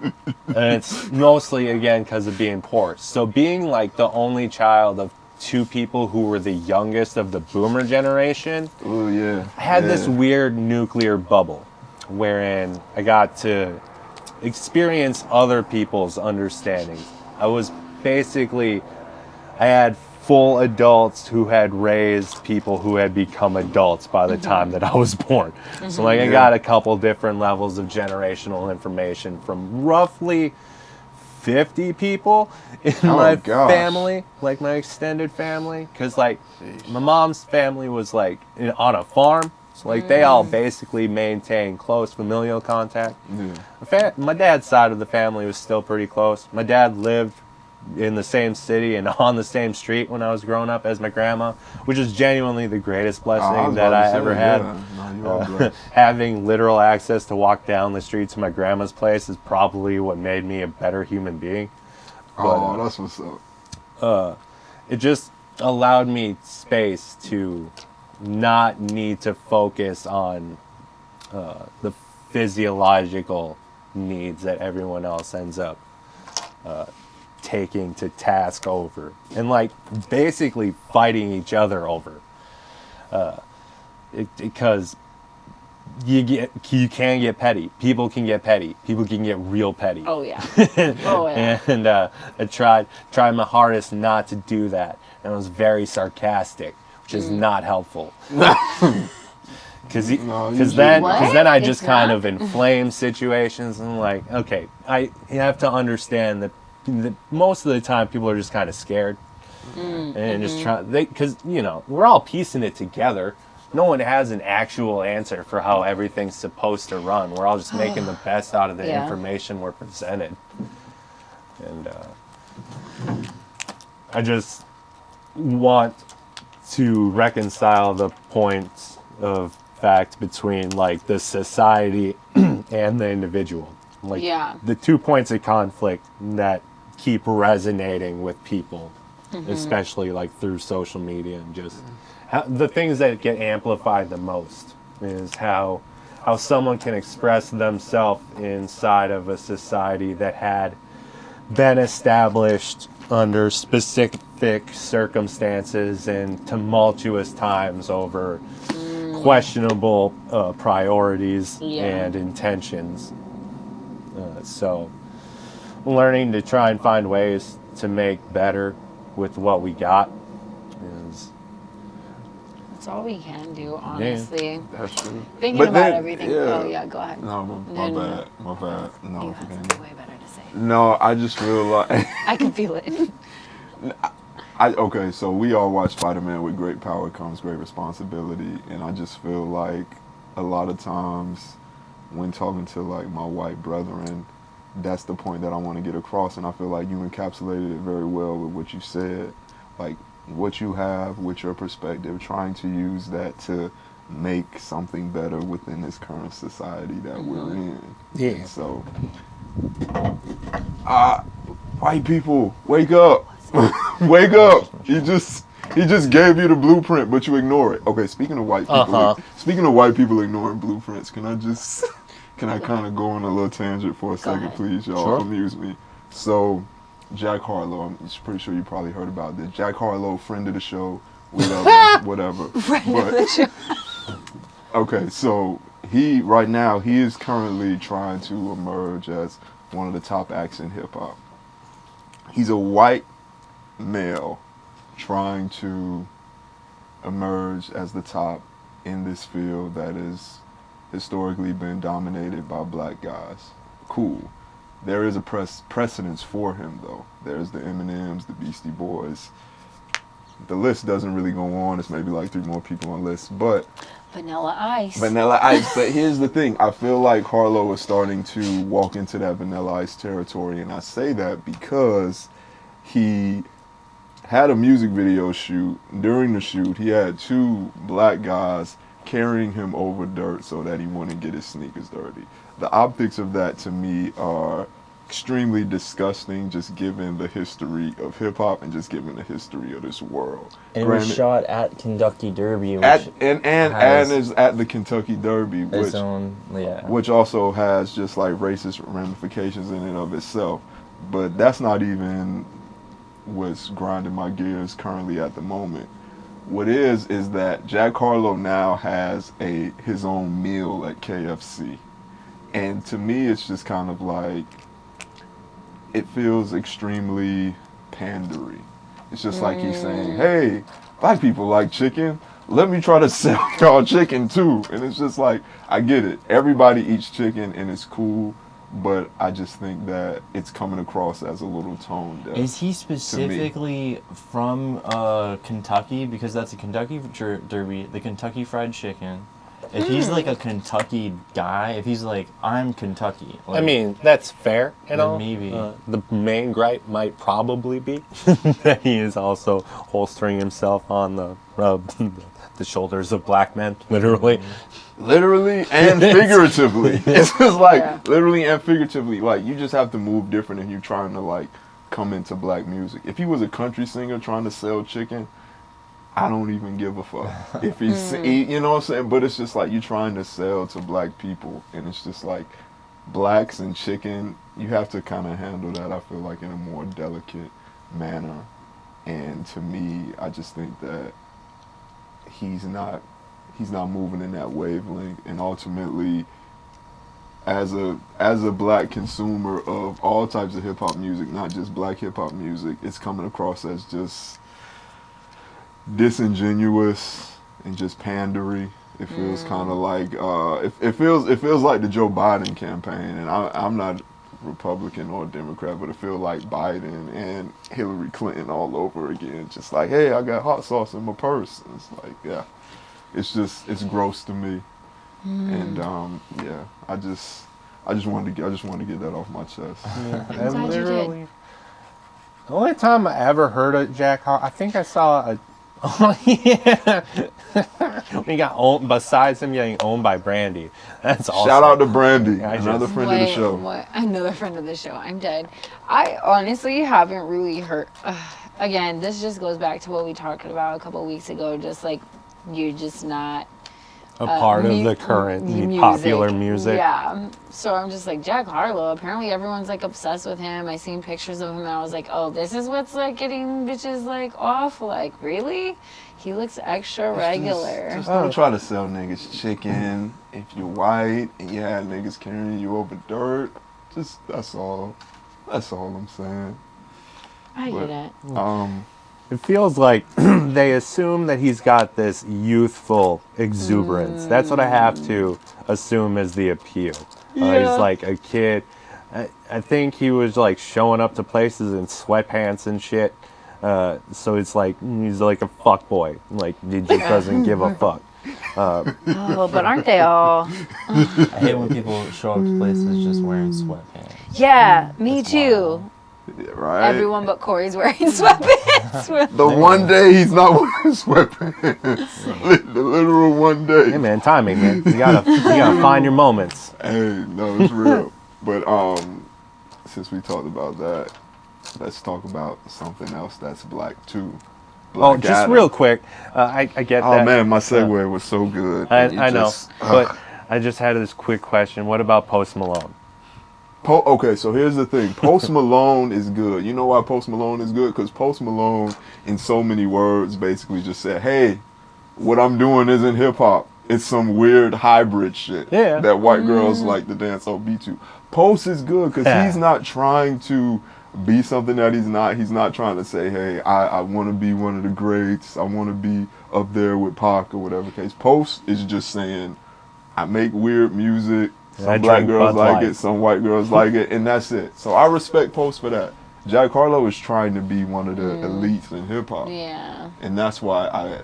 And it's mostly, again, because of being poor. So being like the only child of two people who were the youngest of the boomer generation, Oh yeah. I had yeah. this weird nuclear bubble wherein I got to experience other people's understandings. I had full adults who had raised people who had become adults by the time that I was born. So like I got a couple different levels of generational information from roughly 50 people in my family, like my extended family, because like my mom's family was like on a farm, so like they all basically maintained close familial contact. My dad's side of the family was still pretty close. My dad lived in the same city and on the same street when I was growing up as my grandma, which is genuinely the greatest blessing that I ever had. Having literal access to walk down the street to my grandma's place is probably what made me a better human being. But, that's what's up. It just allowed me space to not need to focus on the physiological needs that everyone else ends up taking to task over and like basically fighting each other over because you can get petty. People can get petty. People can get real petty. Oh yeah. Oh yeah. And I tried my hardest not to do that, and I was very sarcastic, which is not helpful. Because then I just kind of inflame situations, and like, okay, you have to understand that most of the time people are just kind of scared and just because we're all piecing it together. No one has an actual answer for how everything's supposed to run. We're all just making the best out of the information we're presented. And I just want to reconcile the points of fact between like the society and the individual. Like the 2 points of conflict that keep resonating with people, especially like through social media, and just the things that get amplified the most is how someone can express themselves inside of a society that had been established under specific circumstances and tumultuous times over questionable priorities and intentions. So learning to try and find ways to make better with what we got is... That's all we can do, honestly. That's true. Thinking about everything. Oh yeah, go ahead. No, my bad. No, you have something way better to say. No, I just feel like... I can feel it. Okay, so we all watch Spider-Man. With great power comes great responsibility, and I just feel like a lot of times when talking to like my white brethren, that's the point that I want to get across, and I feel like you encapsulated it very well with what you said. Like what you have with your perspective, trying to use that to make something better within this current society that we're in. Yeah. And so, white people, wake up. Wake up. He just gave you the blueprint, but you ignore it. Okay, speaking of white people ignoring blueprints, can I kind of go on a little tangent for a second, please, y'all? Sure. Amuse me. So, Jack Harlow, I'm pretty sure you probably heard about this. Jack Harlow, friend of the show, whatever. Friend of the show. Okay, so he is currently trying to emerge as one of the top acts in hip hop. He's a white male trying to emerge as the top in this field that has historically been dominated by black guys. Cool. There is a precedence for him, though. There's the Eminems, the Beastie Boys. The list doesn't really go on. It's maybe like 3 more people on the list, but... Vanilla Ice. But here's the thing. I feel like Harlow is starting to walk into that Vanilla Ice territory, and I say that because he had a music video shoot. During the shoot, he had 2 black guys carrying him over dirt so that he wouldn't get his sneakers dirty. The optics of that, to me, are extremely disgusting, just given the history of hip-hop and just given the history of this world. And it was shot at Kentucky Derby. And is at the Kentucky Derby, which also has just like racist ramifications in and of itself. But that's not even what's grinding my gears currently at the moment. What is that Jack Harlow now has his own meal at KFC. And to me, it's just kind of like, it feels extremely pandery. It's just like he's saying, hey, black people like chicken. Let me try to sell y'all chicken too. And it's just like, I get it. Everybody eats chicken and it's cool. But I just think that it's coming across as a little tone deaf. Is he specifically from Kentucky? Because that's a Kentucky Derby, the Kentucky Fried Chicken. If he's like a Kentucky guy, if he's like, I'm Kentucky. Like, I mean, that's fair and all. Maybe. The main gripe might probably be that he is also holstering himself on the shoulders of black men, literally. Literally and figuratively. It's just like, literally and figuratively. Like, you just have to move different if you're trying to, like, come into black music. If he was a country singer trying to sell chicken, I don't even give a fuck. If he's, you know what I'm saying? But it's just like, you're trying to sell to black people. And it's just like, blacks and chicken, you have to kind of handle that, I feel like, in a more delicate manner. And to me, I just think that he's not moving in that wavelength. And ultimately, as a black consumer of all types of hip hop music, not just black hip hop music, it's coming across as just disingenuous and just pandery. It feels kind of like it feels like the Joe Biden campaign, and I'm not Republican or Democrat, but it feels like Biden and Hillary Clinton all over again. Just like, hey, I got hot sauce in my purse. And it's like, yeah, it's gross to me, and yeah, I just wanted to get that off my chest. I'm glad you did. The only time I ever heard of Jack Harlow, I think I saw a. Oh yeah, he got owned. Besides him getting owned by Brandy, that's awesome. Shout out to Brandy, Yeah, another friend of the show. What? Another friend of the show. I'm dead. I honestly haven't really heard. Again, this just goes back to what we talked about a couple of weeks ago. Just like you're just not a part of the current popular music. Yeah. So I'm just like, Jack Harlow, apparently everyone's like obsessed with him. I seen pictures of him and I was like, oh, this is what's like getting bitches like off? Like, really? He looks extra regular. Just don't try to sell niggas chicken if you're white and you have niggas carrying you over dirt. Just, that's all I'm saying. I get it. It feels like they assume that he's got this youthful exuberance. That's what I have to assume is the appeal. He's like a kid. I think he was like showing up to places in sweatpants and shit. So it's like he's like a fuck boy. Like he just doesn't give a fuck. Oh, but aren't they all? I hate when people show up to places just wearing sweatpants. Yeah, me That's too. wild. Yeah, right. Everyone but Corey's wearing sweatpants. The one day he's not wearing sweatpants. The literal one day. Hey man, timing, man. You gotta find your moments. Hey, no, it's real. But since we talked about that, let's talk about something else that's black too. Black Just Adam. real quick, I get that. Oh man, my segue was so good. I know, but I just had this quick question. What about Post Malone? Okay, so here's the thing. Post Malone is good. You know why Post Malone is good? Because Post Malone, in so many words, basically just said, hey, what I'm doing isn't hip-hop. It's some weird hybrid shit that white girls like to dance on beat to. Post is good because he's not trying to be something that he's not. He's not trying to say, hey, I want to be one of the greats. I want to be up there with Pac or whatever case. Post is just saying, I make weird music. Some black girls like it, some white girls like it, and that's it. So I respect Post for that. Jack Harlow is trying to be one of the elites in hip hop. Yeah. And that's why I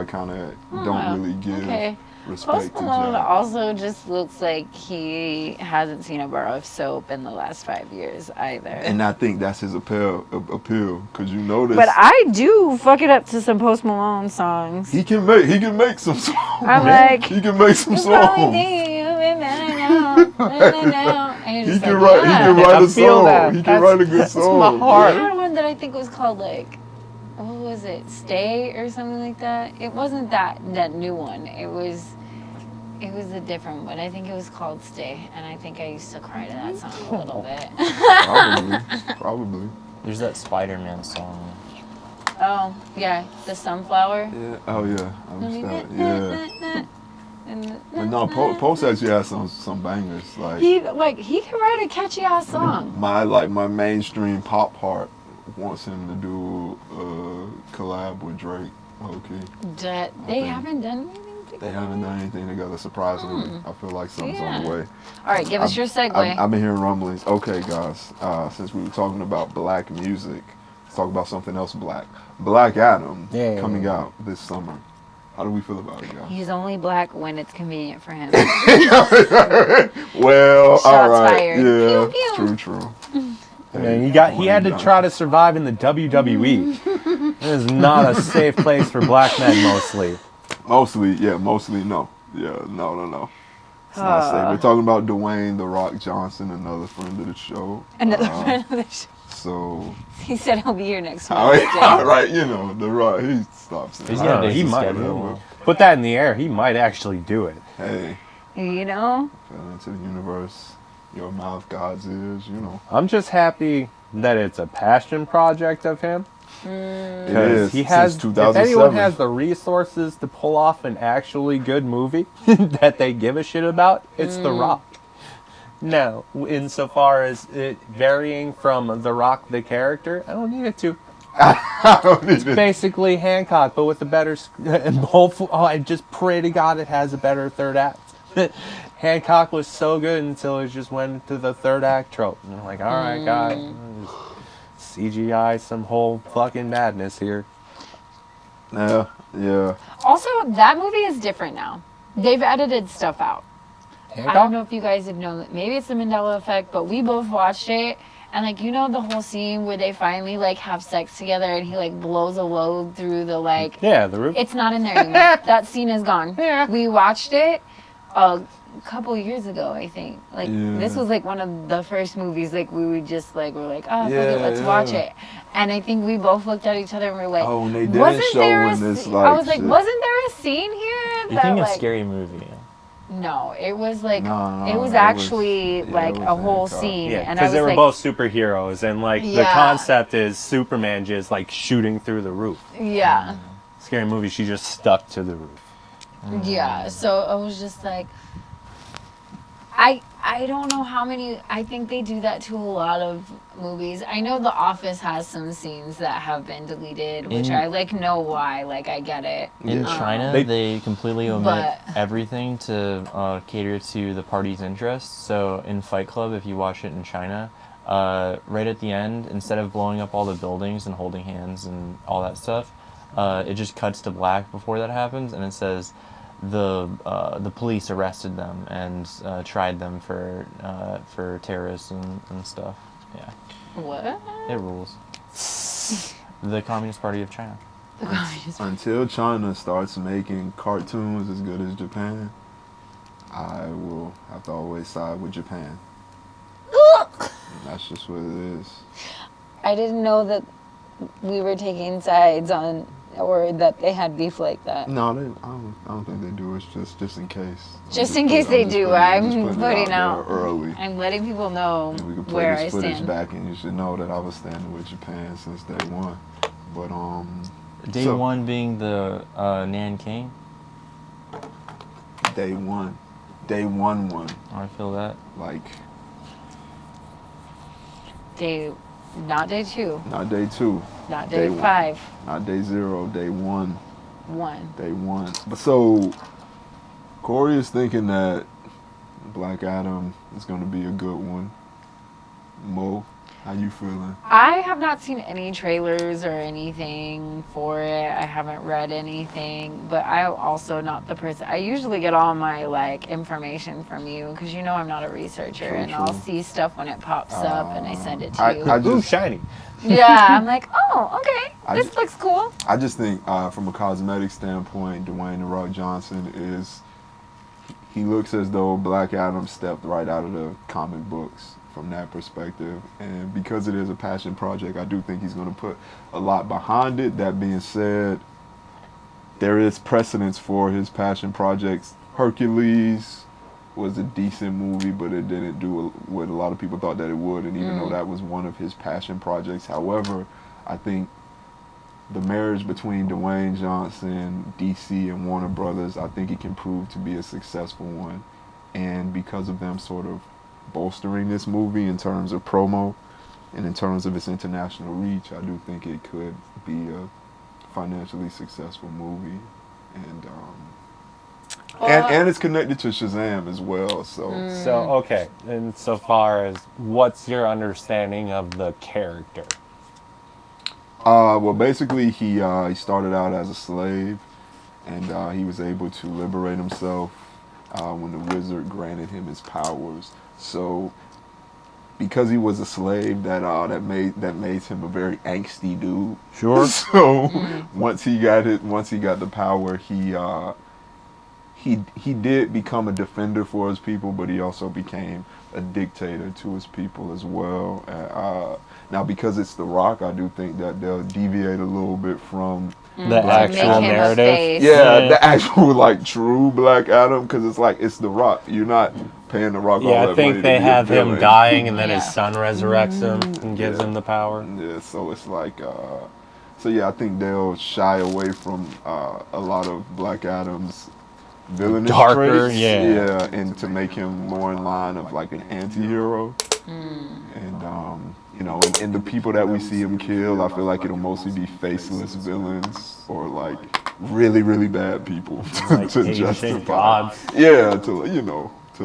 kind of don't really give respect Post to Malone Jack. also just looks like he hasn't seen a bar of soap in the last 5 years either. And I think that's his appeal, because you notice. But I do fuck it up to some Post Malone songs. He can make some songs. I'm like, he can make some songs. He can write a song. He can write a good song. I had one that I think was called like, what was it, Stay or something like that. It wasn't that new one. It was a different one. I think it was called Stay, and I think I used to cry to that song a little bit. Probably. There's that Spider-Man song. Oh, yeah, the sunflower. Yeah. Oh yeah. I was that. Yeah. But no, Post actually has some bangers. He can write a catchy ass song. My mainstream pop heart wants him to do a collab with Drake. Okay. They haven't done anything together. They haven't done anything together. Surprisingly, I feel like something's on the way. All right, give us your segue. I've been hearing rumblings. Okay, guys. Since we were talking about black music, let's talk about something else black. Black Adam coming out this summer. How do we feel about it, guys? He's only black when it's convenient for him. Well, Shots all right. fired. Yeah, Pew, pew. true. Man, he had to try to survive in the WWE. It is not a safe place for black men mostly. Mostly no. Yeah, no. It's not safe. We're talking about Dwayne "The Rock" Johnson, another friend of the show. Another friend of the show. So He said he'll be here next week. all right, The Rock, he stops. He's got a he busy might schedule. put that in the air. He might actually do it. Hey, You know? fell into the universe. Your mouth, God's ears. I'm just happy that it's a passion project of him. It Because is. he has, Since if 2007. anyone has the resources to pull off an actually good movie that they give a shit about, it's The Rock. Now, insofar as it varying from The Rock the character, I don't need it to. I don't need it. Basically Hancock, but with a better. And hopefully, I just pray to God it has a better third act. Hancock was so good until it just went to the third act trope. And I'm like, all right, guys, CGI some whole fucking madness here. Yeah. Also, that movie is different now. They've edited stuff out. I don't know if you guys have known. Maybe it's the Mandela effect, but we both watched it. And, the whole scene where they finally, have sex together and he, blows a load through the, Yeah, the roof. It's not in there anymore. That scene is gone. Yeah. We watched it a couple years ago, I think. Yeah. This was, one of the first movies, we would just, we're like, oh, fuck Yeah, it, let's yeah. watch it. And I think we both looked at each other and we were like, Oh, and they didn't wasn't show there when this, I was like, shit. wasn't there a scene here You that, think it's a scary movie? No, it was No, it was it actually was- like it a was whole Hancock. scene, Yeah, and I because was they were like, both superheroes, and the Yeah. concept is Superman just shooting through the roof. yeah, Scary movie, she just stuck to the roof. yeah. So I was just like, I don't know how many. I think they do that to a lot of movies. I know The Office has some scenes that have been deleted, which I know why. I get it. In China, they completely omit but- everything to cater to the party's interests. So in Fight Club, if you watch it in China, right at the end, instead of blowing up all the buildings and holding hands and all that stuff, it just cuts to black before that happens, and it says the police arrested them and tried them for terrorists and stuff. Yeah, What? it rules. The Communist Party of China. Until China starts making cartoons as good as Japan, I will have to always side with Japan. That's just what it is. I didn't know that we were taking sides on, or that they had beef like that. No, I don't think they do. It's just in case. Just in case they do, I'm putting out. there early. I'm letting people know And we can play where I this footage stand. back, and you should know that I was standing with Japan since day one. But Day so- one being the Nanking. day one, I feel that. like Not day 2, not day 2, not day Day 5, not day 0, day 1. 1. Day 1. But so Corey is thinking that Black Adam is going to be a good one. Mo, how you feeling? I have not seen any trailers or anything for it. I haven't read anything, but I'm also not the person. I usually get all my information from you because I'm not a researcher, True, and true. I'll see stuff when it pops up and I send it to I you. Ooh, just shiny. Yeah, I'm like, oh, okay, I this looks cool. I just think from a cosmetic standpoint, Dwayne "The Rock" Johnson he looks as though Black Adam stepped right out of the comic books from that perspective. And because it is a passion project, I do think he's going to put a lot behind it. That being said, there is precedence for his passion projects. Hercules, was a decent movie, but it didn't do what a lot of people thought that it would. And even though that was one of his passion projects, however, I think the marriage between Dwayne Johnson, DC, and Warner Brothers, I think it can prove to be a successful one. And because of them sort of bolstering this movie in terms of promo and in terms of its international reach, I do think it could be a financially successful movie. And and it's connected to Shazam as well. So okay, and so far as what's your understanding of the character? well, basically he started out as a slave, and he was able to liberate himself when the wizard granted him his powers. So because he was a slave, that made him a very angsty dude. Sure. So once he got the power, he did become a defender for his people, but he also became a dictator to his people as well. Now, because it's The Rock, I do think that they'll deviate a little bit from The actual Make him a narrative. face. yeah, the actual like true Black Adam, because it's like it's The Rock. You're not paying The Rock all Yeah, that I think money they to be a have him villain. dying, and then Yeah. his son resurrects him and gives Yeah. him the power. Yeah, so it's like, so yeah, I think they'll shy away from a lot of Black Adam's villainous Darker, traits. yeah. And to make him more in line of like an anti-hero. And you know, and the people that we see him kill, I feel like it'll mostly be faceless villains or like really, really bad people Like to Asian justify. gods. Yeah, to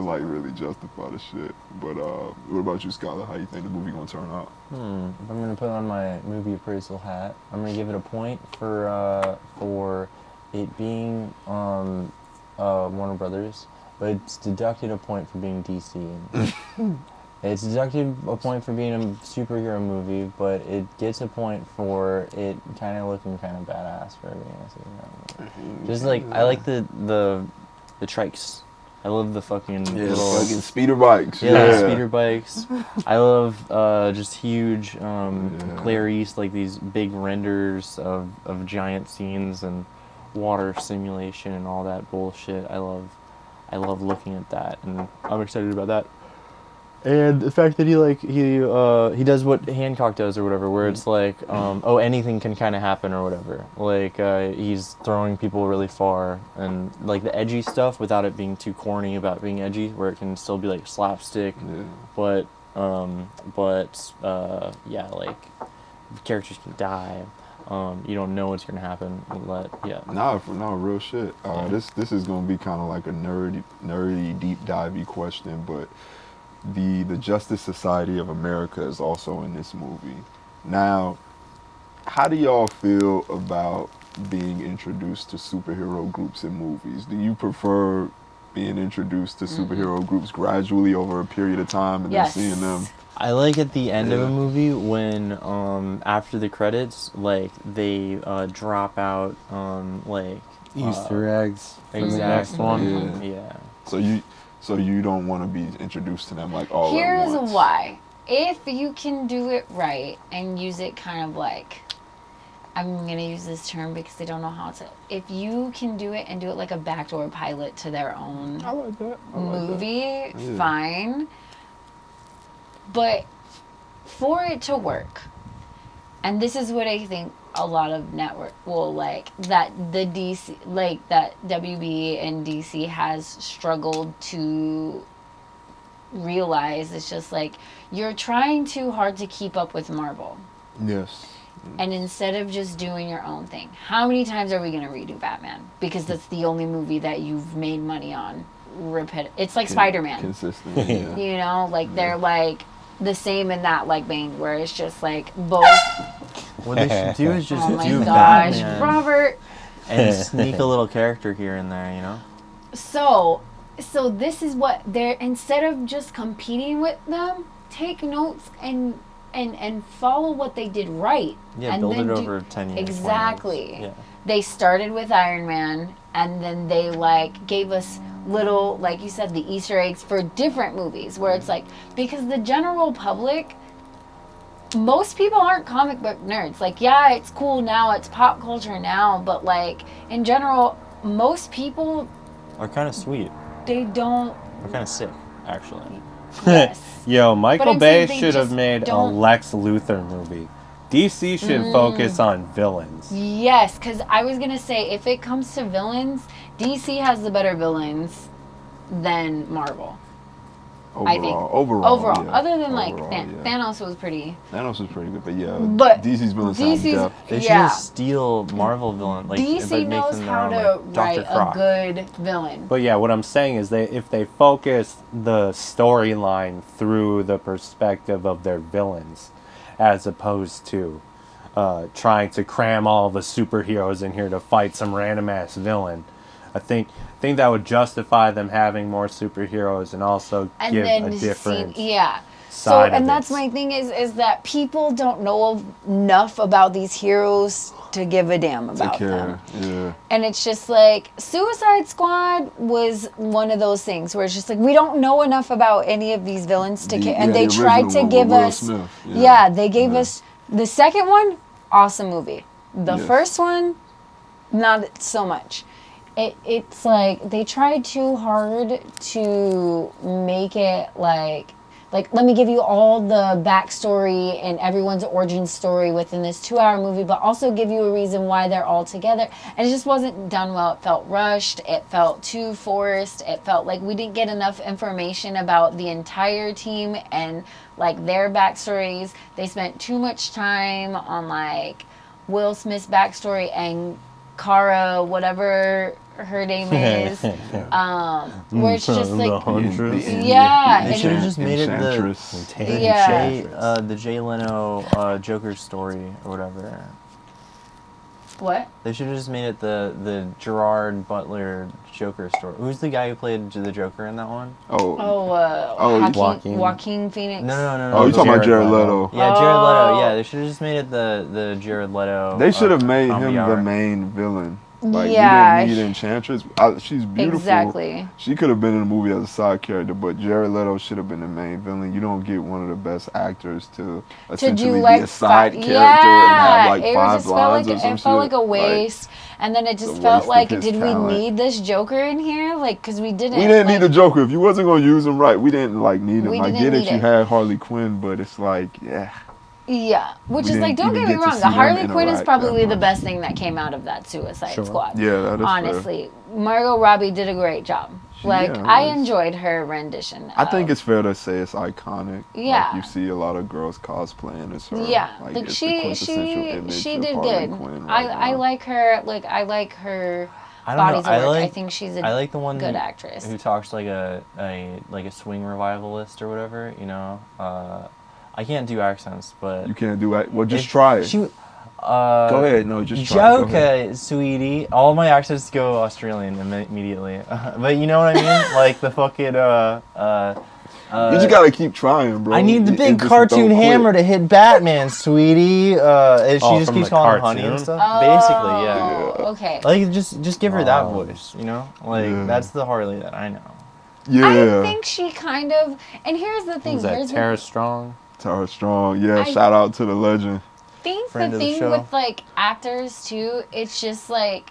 like really justify the shit. But what about you, Skylar? How you think the movie gonna turn out? If I'm gonna put on my movie appraisal hat, I'm gonna give it a point for it being Warner Brothers, but it's deducted a point for being DC. It's deducted a point for being a superhero movie, but it gets a point for it kind of looking kind of badass for being a superhero movie. Just like I like the trikes. I love the fucking little fucking speeder bikes. the speeder bikes. I love just huge Clarice, like these big renders of giant scenes and water simulation and all that bullshit. I love looking at that, and I'm excited about that. And the fact that he does what Hancock does or whatever, where it's like, anything can kind of happen or whatever. Like he's throwing people really far, and like the edgy stuff without it being too corny about being edgy, where it can still be like slapstick, but yeah, like characters can die. You don't know what's gonna happen. No, real shit. This is gonna be kind of like a nerdy, deep divey question, but the Justice Society of America is also in this movie. Now, how do y'all feel about being introduced to superhero groups in movies? Do you prefer being introduced to superhero groups gradually over a period of time and then seeing them? I like at the end of a movie when after the credits, like they drop out like Easter eggs for the exactly. next one. Yeah. So you don't want to be introduced to them like all at Here's once. why. If you can do it right and use it kind of like, I'm going to use this term because I don't know how to. If you can do it and do it like a backdoor pilot to their own I like that. movie, Yeah. fine. But for it to work, and this is what I think a lot of network like that the DC like that WB and DC has struggled to realize, it's just like you're trying too hard to keep up with Marvel. Yes. And instead of just doing your own thing, how many times are we going to redo Batman? Because that's the only movie that you've made money on. It's like Spider-Man. Consistent. Yeah. You know, like they're like the same in that like vein, where it's just like both. What they should do is just Oh my do gosh, Batman Robert. and sneak a little character here and there, you know? So this is what they're, instead of just competing with them, take notes and follow what they did right. Yeah, and build then it over 10 years. 20 years. Exactly. Yeah. They started with Iron Man, and then they like gave us little, like you said, the Easter eggs for different movies, where it's like, because the general public, most people aren't comic book nerds. Like, yeah, it's cool now, it's pop culture now, but like in general, most people, Are kind of sweet. they don't They're kind of sick, actually. Yes. Yo, Michael I'm Bay saying they should have just made a don't- Lex Luthor movie. DC should focus on villains. Yes, because I was going to say, if it comes to villains, DC has the better villains than Marvel. I think. Overall, yeah. Other than like Overall, yeah. Thanos was pretty. Thanos was pretty good, but yeah, But DC's villains have DC's depth. They should Yeah. just steal Marvel villain, like DC but make knows them their how own, to like, Dr. write Croc. a good villain. But yeah, what I'm saying is if they focus the storyline through the perspective of their villains, as opposed to trying to cram all the superheroes in here to fight some random ass villain, I think that would justify them having more superheroes and also give a different yeah. side of that's it. my thing is that people don't know enough about these heroes to give a damn about them. Yeah. And it's just like Suicide Squad was one of those things where it's just like we don't know enough about any of these villains to care. And they the tried to original one give with Will us Smith. they gave us the second one, awesome movie. The Yes. first one, not so much. It's like they tried too hard to make it like let me give you all the backstory and everyone's origin story within this 2-hour movie, but also give you a reason why they're all together. And it just wasn't done well. It felt rushed. It felt too forced. It felt like we didn't get enough information about the entire team and like their backstories. They spent too much time on like Will Smith's backstory and Kara, whatever her name is, where it's just like, yeah, They should have just made it Enchantress. the Jay Leno Joker story or whatever. what? They should have just made it the Gerard Butler Joker story. Who's the guy who played the Joker in that one? Joaquin Phoenix. No. Oh, you talking about Jared Leto? Yeah, Jared Leto. Yeah, they should have just made it the Jared Leto. They should have made him comedy hour. the main villain. Like, Yeah, you didn't need Enchantress. She's beautiful. Exactly. She could have been in the movie as a side character, but Jared Leto should have been the main villain. You don't get one of the best actors to essentially like be a side character and have like 5 lines or some shit. It felt like a waste, and then it just a felt waste like, of his did talent. we need this Joker in here? Like, because we didn't. We didn't like, need a Joker. If you wasn't gonna use him right, we didn't like need him. We I didn't get it. need You it. had Harley Quinn, but it's like, yeah. Yeah, which We is like, didn't don't even get me get to wrong, see the them Harley Quinn is interact probably that the much. best thing that came out of that Suicide Sure. Squad. Yeah, that is fair. Honestly, Margot Robbie did a great job. Like, Yeah, I it was- enjoyed her rendition. I think of- it's fair to say it's iconic. Yeah. Like, you see a lot of girls cosplaying as her. Yeah, Like, like it's the she quintessential image she of did Harley good. Quinn right I now. like her. Like I like her I don't bodies know. of work. I think she's a I like the one good actress. who talks like a swing revivalist or whatever. You know, I can't do accents, but You can't do it. Well, just if try it. She, Go ahead. No, just try it. Go ahead. Joker, sweetie. All my accents go Australian immediately. But you know what I mean? Like the fucking You just gotta keep trying, bro. I need the It big just cartoon don't quit. hammer to hit Batman, sweetie. And she just from keeps the calling him honey cartoon? and stuff. Basically, Oh, yeah. okay. Like just give her that Oh. voice, you know? Like Yeah. that's the Harley that I know. Yeah. I think she kind of. And here's the thing. Who's that? Here's Tara Strong? Tara Strong. Yeah, I- shout out to the legend. think Friend the of the thing show. with like actors too, it's just like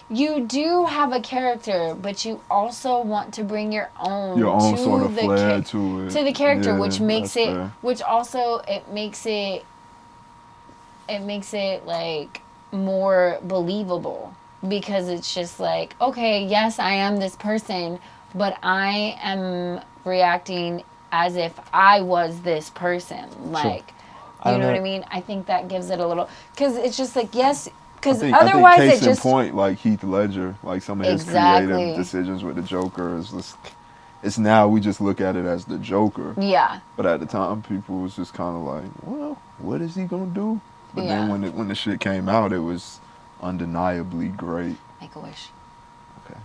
you do have a character, but you also want to bring your own to sort of the flair to it. to the character, Yeah, which makes that's it, fair. which also it makes it like more believable because it's just like, okay, yes, I am this person, but I am reacting as if I was this person, like. I You don't know what know. I mean? I think that gives it a little, because it's just like, yes, because I otherwise think case it just, in point, like Heath Ledger, like some of his Exactly. creative decisions with the Joker is just, it's now we just look at it as the Joker. yeah, But at the time, people was just kind of like, well, what is he gonna do? But Yeah. then when the shit came out, it was undeniably great. make a wish. Okay,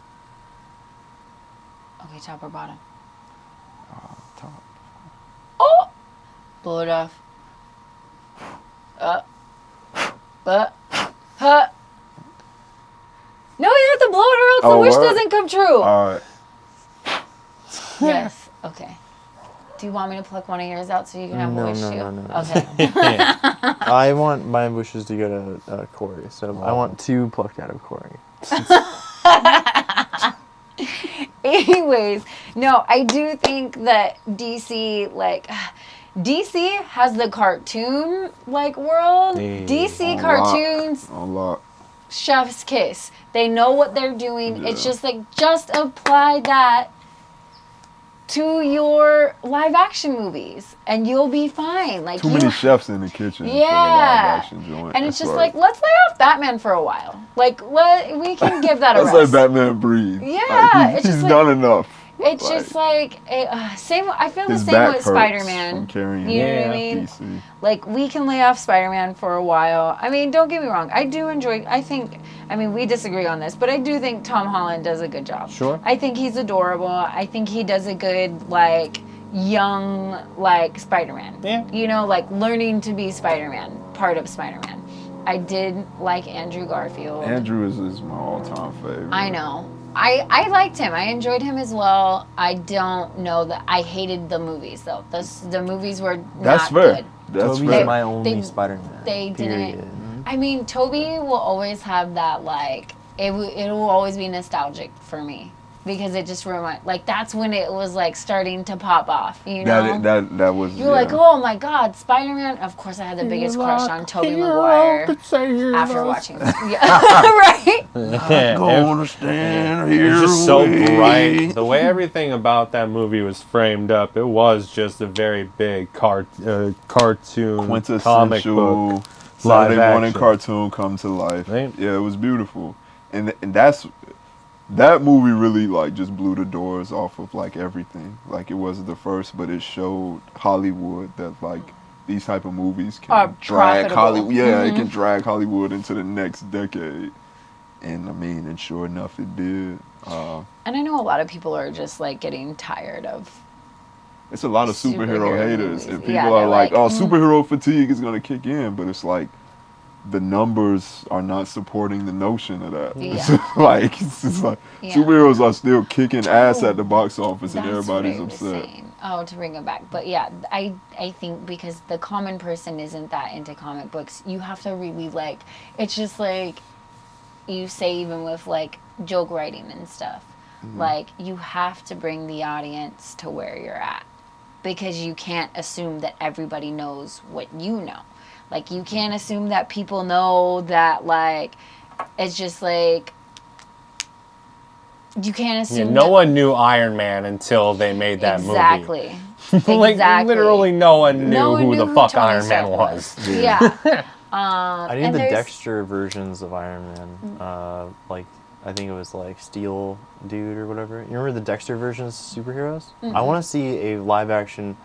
Okay, top or bottom? top. Oh! Blow it off. Huh. No, you have to blow it or else the Oh, wish what? doesn't come true. All right. Yes. Okay. Do you want me to pluck one of yours out so you can have a No, wish no, too? no, no, no. Okay. I want my wishes to go to Corey, so I want 2 plucked out of Corey. Anyways, no, I do think that DC, like, DC has the cartoon, like, world. Yeah. DC On cartoons, On lock. chef's kiss. They know what they're doing. It's Yeah. just, like, just apply that to your live action movies and you'll be fine. Like, Too many chefs in the kitchen for the Yeah. live action joint. and it's just right. like, let's lay off Batman for a while. Like, we can give that a Let's rest. let Batman breathe. Yeah, Like, it's he's just done enough. It's Like, just like same. I feel the his same back with hurts Spider-Man. from carrying You know what I Yeah. mean? DC. Like, we can lay off Spider-Man for a while. I mean, don't get me wrong. I do enjoy. I mean, we disagree on this, but I do think Tom Holland does a good job. Sure. I think he's adorable. I think he does a good, like, young, like, Spider-Man. Yeah. You know, like, learning to be Spider-Man, part of Spider-Man. I did like Andrew Garfield. Andrew is my all-time favorite. I know. I liked him. I enjoyed him as well. I don't know that I hated the movies though. The movies were That's not fair. good. That's Toby's fair. my only They- Spider-Man. they didn't- period. I mean, Toby will always have that, like, it will always be nostalgic for me. Because it just like, that's when it was, like, starting to pop off, you know? That was. You're like, oh my God, Spider-Man. Of course, I had the biggest crush on Tobey Maguire after watching. Yeah, right? Go understand here. It's just so bright. The way everything about that movie was framed up, it was just a very big cartoon, comic Quintessential book. Saturday live morning action. cartoon come to life. Right. Yeah, it was beautiful, and that movie really, like, just blew the doors off of, like, everything. Like, it wasn't the first, but it showed Hollywood that, like, these type of movies Are can drag profitable. Hollywood. Yeah, Mm-hmm. it can drag Hollywood into the next decade. And I mean, and sure enough, it did. And I know a lot of people are just, like, getting tired of. It's a lot of superhero haters, movies. and people Yeah, are they're like, like, "Oh, superhero fatigue is gonna kick in," but it's like the numbers are not supporting the notion of that. Yeah. It's like Yeah. superheroes are still kicking ass at the box office, and That's everybody's what I was upset. saying. Oh, to bring it back. But yeah, I think because the common person isn't that into comic books, you have to really, like, it's just like you say, even with, like, joke writing and stuff, like, you have to bring the audience to where you're at, because you can't assume that everybody knows what you know. Like, you can't assume that people know that, like, it's just like, you can't Yeah, assume no that- one knew Iron Man until they made that exactly. movie. Like, Exactly. literally no one knew No one who knew the who fuck Tony Iron Man Stark was. Yeah. I need and the there's- Dexter versions of Iron Man. Like, I think it was like Steel Dude or whatever. You remember the Dexter versions of superheroes? I want to see a live action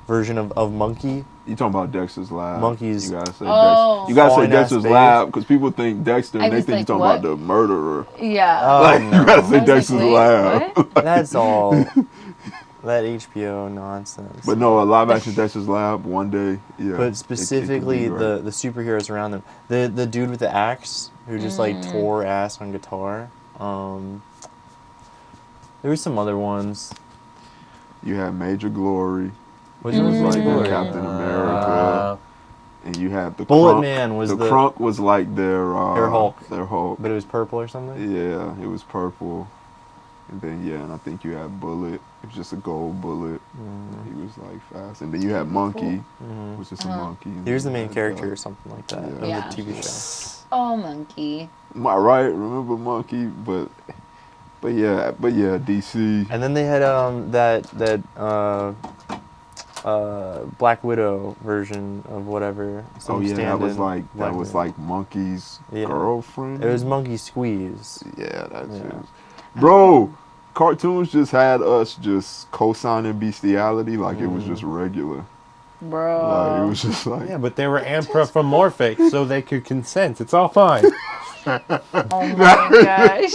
version of Monkey. You talking about Dexter's Lab? Monkeys. You gotta say Oh. Dexter. You gotta say Fine-ass Dexter's babes. Lab because people think Dexter I and they was think like, you're talking what? about the murderer. Yeah. Oh, Like, you gotta I say was Dexter's like, wait, Lab. what? That's all that HBO nonsense. But no, a live action Dexter's Lab one day. Yeah. But specifically it could be great. the superheroes around them. The dude with the axe who just like tore ass on guitar. There were some other ones. You had Major Glory, Which He was one was like Glory? Captain America, and you had the Bullet Crunk. Man was the the- Crunk was like their Hulk. Their Hulk. But it was purple or something? Yeah, it was purple. And then and I think you had Bullet. It was just a gold bullet. He was like fast. And then you had Monkey, was just a monkey. And He was the then main you had, character or something like that of Yeah. the TV show. Oh, Monkey. Am I right? Remember Monkey? But yeah, DC. And then they had that Black Widow version of whatever. Oh yeah, that stand-in was like Black Widow. like Monkey's Yeah. girlfriend. It was Monkey Squeeze. Yeah, that's Yeah. just bro. Cartoons just had us just co-signing bestiality like it was just regular. Bro. Like it was just like Yeah, but they were anthropomorphic, so they could consent. It's all fine. Oh my gosh.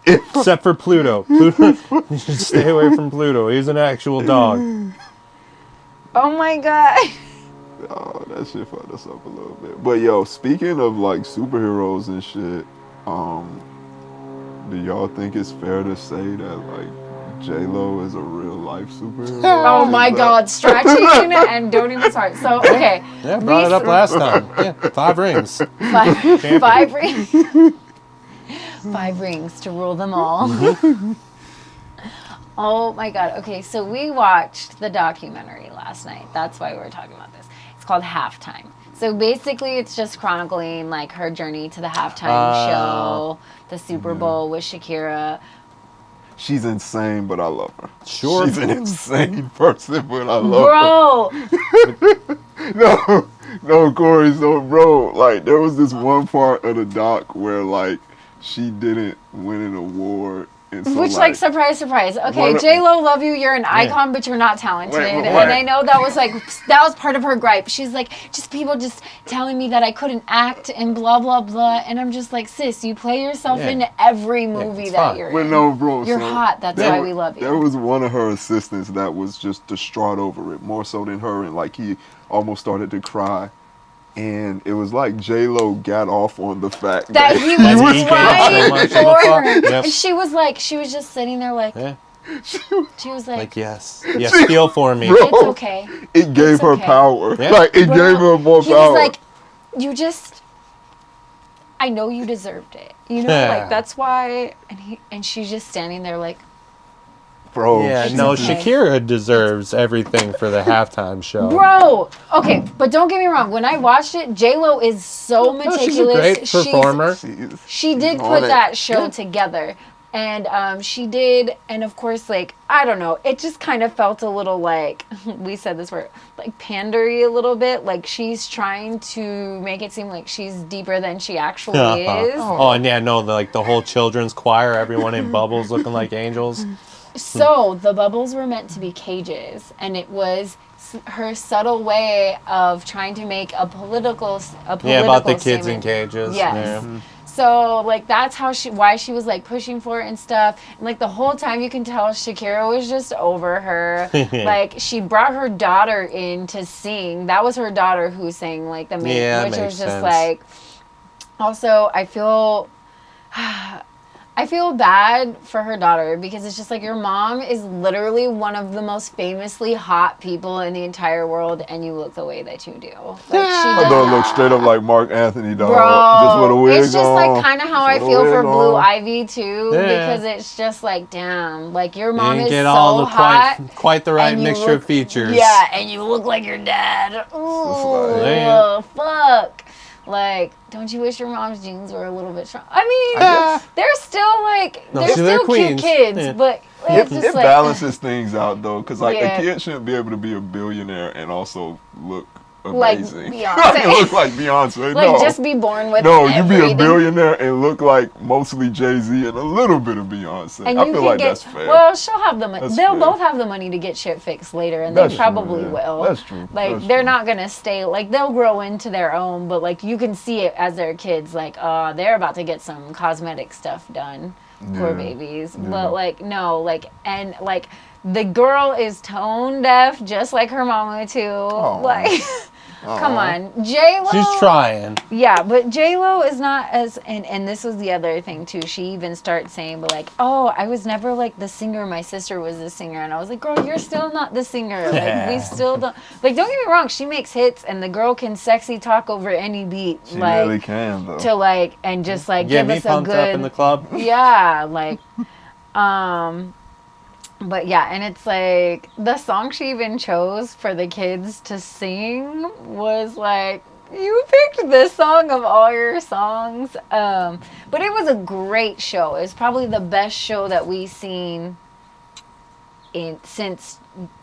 Except for Pluto. Pluto, you should stay away from Pluto. He's an actual dog. Oh my god. oh, that shit fucked us up a little bit. But yo, speaking of like superheroes and shit, do y'all think it's fair to say that like J-Lo is a real life superhero? Oh Is my that- god, stretching and don't even start. So, okay. Yeah, brought it up last time. Yeah, 5 rings. Five rings. 5 rings to rule them all. Oh my God. Okay, so we watched the documentary last night. That's why we were talking about this. It's called Halftime. So basically, it's just chronicling like her journey to the halftime show, the Super Bowl with Shakira. She's insane, but I love her. Sure. She's an insane person, but I love Bro, her. No, Corey. So, bro, like, there was this one part of the doc where, like, she didn't win an award. And so, which like surprise, surprise. Okay, What- J-Lo, love you. You're an icon, but you're not talented. Wait. And I know that was like that was part of her gripe. She's like, just people just telling me that I couldn't act and blah blah blah. And I'm just like, sis, you play yourself into every movie it's that fine. you're But in. no, bro. You're hot. That's why we love you. There was one of her assistants that was just distraught over it, more so than her, and like he almost started to cry. And it was like J-Lo got off on the fact that he was he gave so crying much for of a fuck. her. Yep. And she was just sitting there like, Yeah. she was like, Like, yes, feel for me. Bro. it's okay. it gave It's her okay. power. Yeah. Like it Bro, gave her more he power. was like, I know you deserved it. You know, Yeah. like that's why. And she's just standing there like, Bro, Yeah, she no, okay. Shakira deserves everything for the halftime show. bro. Okay, but don't get me wrong. When I watched it, J-Lo is so No, meticulous. she's a great performer. She did on put it. that show together. And she did, and of course, like, I don't know, it just kind of felt a little like, we said this word, like pandery a little bit, like she's trying to make it seem like she's deeper than she actually is. Oh, and yeah, no, like the whole children's choir, everyone in bubbles looking like angels. So the bubbles were meant to be cages, and it was her subtle way of trying to make a political Yeah, about the kids statement. in cages. Yes. Yeah. So like that's why she was like pushing for it and stuff. And like the whole time you can tell Shakira was just over her. Like she brought her daughter in to sing. That was her daughter who sang like the main, Yeah, which makes was just sense. like. Also, I feel bad for her daughter because it's just like your mom is literally one of the most famously hot people in the entire world, and you look the way that you do. Like she I does don't look straight up like Mark Anthony, dog. Bro, Just with a wig it's just on. like kind of how I Just with a feel for wig Blue on. Ivy too, Yeah. because it's just like, damn, like your You mom didn't is get so all the hot. quite the right and you mixture look- of features. Yeah, and you look like your dad. Ooh, Yeah. fuck. Like, don't you wish your mom's jeans were a little bit strong? I mean, they're still like, No, they're see, they're still cute queens. kids, Yeah. but It, it's just it like, balances things out though, because like Yeah. a kid shouldn't be able to be a billionaire and also look Like amazing. Beyonce. I can look like Beyonce. like no, just be born with no, you be a everything. billionaire and look like mostly Jay-Z and a little bit of Beyonce. And I you feel can like get, that's fair. Well, she'll have the money. That's They'll fair. both have the money to get shit fixed later, and That's they true, probably yeah. will. That's true. Like That's they're true. not gonna stay. Like they'll grow into their own, but like you can see it as their kids. Like, they're about to get some cosmetic stuff done. Poor Yeah. babies. Yeah. But like no, like and like the girl is tone deaf, just like her mama too. Aw. Like. Come Aw. on, J-Lo. She's trying. Yeah, but J-Lo is not as, and this was the other thing too. She even starts saying, but like, oh, I was never like the singer. My sister was the singer, and I was like, girl, you're still not the singer. Like we still don't. Like, don't get me wrong, she makes hits, and the girl can sexy talk over any beat. She like really can though. to like and just like Get give me us a pumped up in the good. club. Yeah, like, But yeah, and it's like the song she even chose for the kids to sing was like, you picked this song of all your songs. But it was a great show. It was probably the best show that we've seen since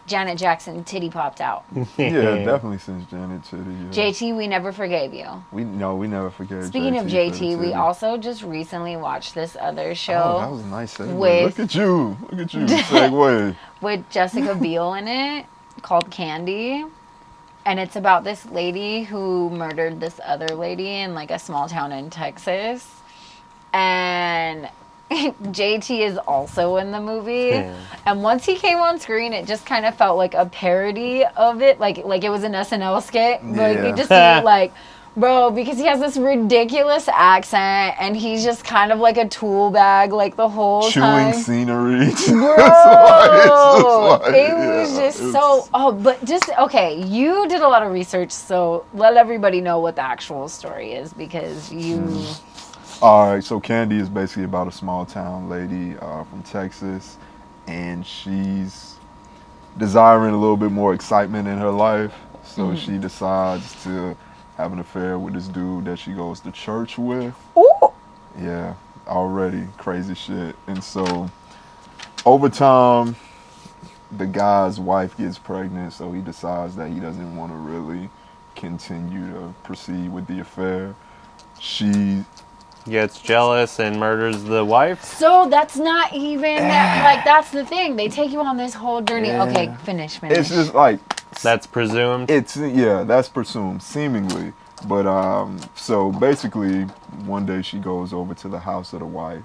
Janet Jackson titty popped out. Yeah, definitely since Janet Titty. Yeah. JT, we never forgave you. We never forget. Speaking of for JT, the we titty. also just recently watched this other Oh, show. that was a nice segue. with- Look at you. Look at you. Segue. With Jessica Biel in it, called Candy. And it's about this lady who murdered this other lady in like a small town in Texas. And JT is also in the movie. Yeah. And once he came on screen, it just kind of felt like a parody of it. Like it was an SNL skit. Like Yeah. you just see it like, bro, because he has this ridiculous accent and he's just kind of like a tool bag like the whole Chewing time. scenery. Bro, it was just so. Oh, but just okay. You did a lot of research, so let everybody know what the actual story is because you. All right, so Candy is basically about a small town lady from Texas, and she's desiring a little bit more excitement in her life. So she decides to have an affair with this dude that she goes to church with. Ooh. Yeah, already crazy shit. And so over time, the guy's wife gets pregnant, so he decides that he doesn't want to really continue to proceed with the affair. She Gets jealous and murders the wife. So that's not even like that's the thing. They take you on this whole journey. Yeah. Okay, finish. it's just like That's presumed. that's presumed seemingly. But so basically one day she goes over to the house of the wife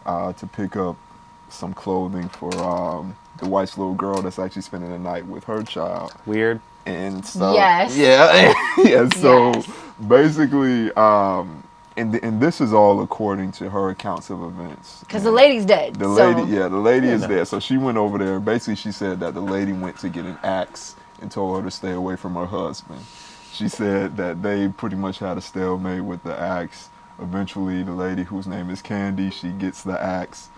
to pick up some clothing for the wife's little girl that's actually spending the night with her child. Weird. And so Yes. yeah. Yeah, so Yes. basically and this is all according to her accounts of events. Because the lady's dead. The so. lady is there. So she went over there. Basically, she said that the lady went to get an axe and told her to stay away from her husband. She said that they pretty much had a stalemate with the axe. Eventually, the lady, whose name is Candy, she gets the axe,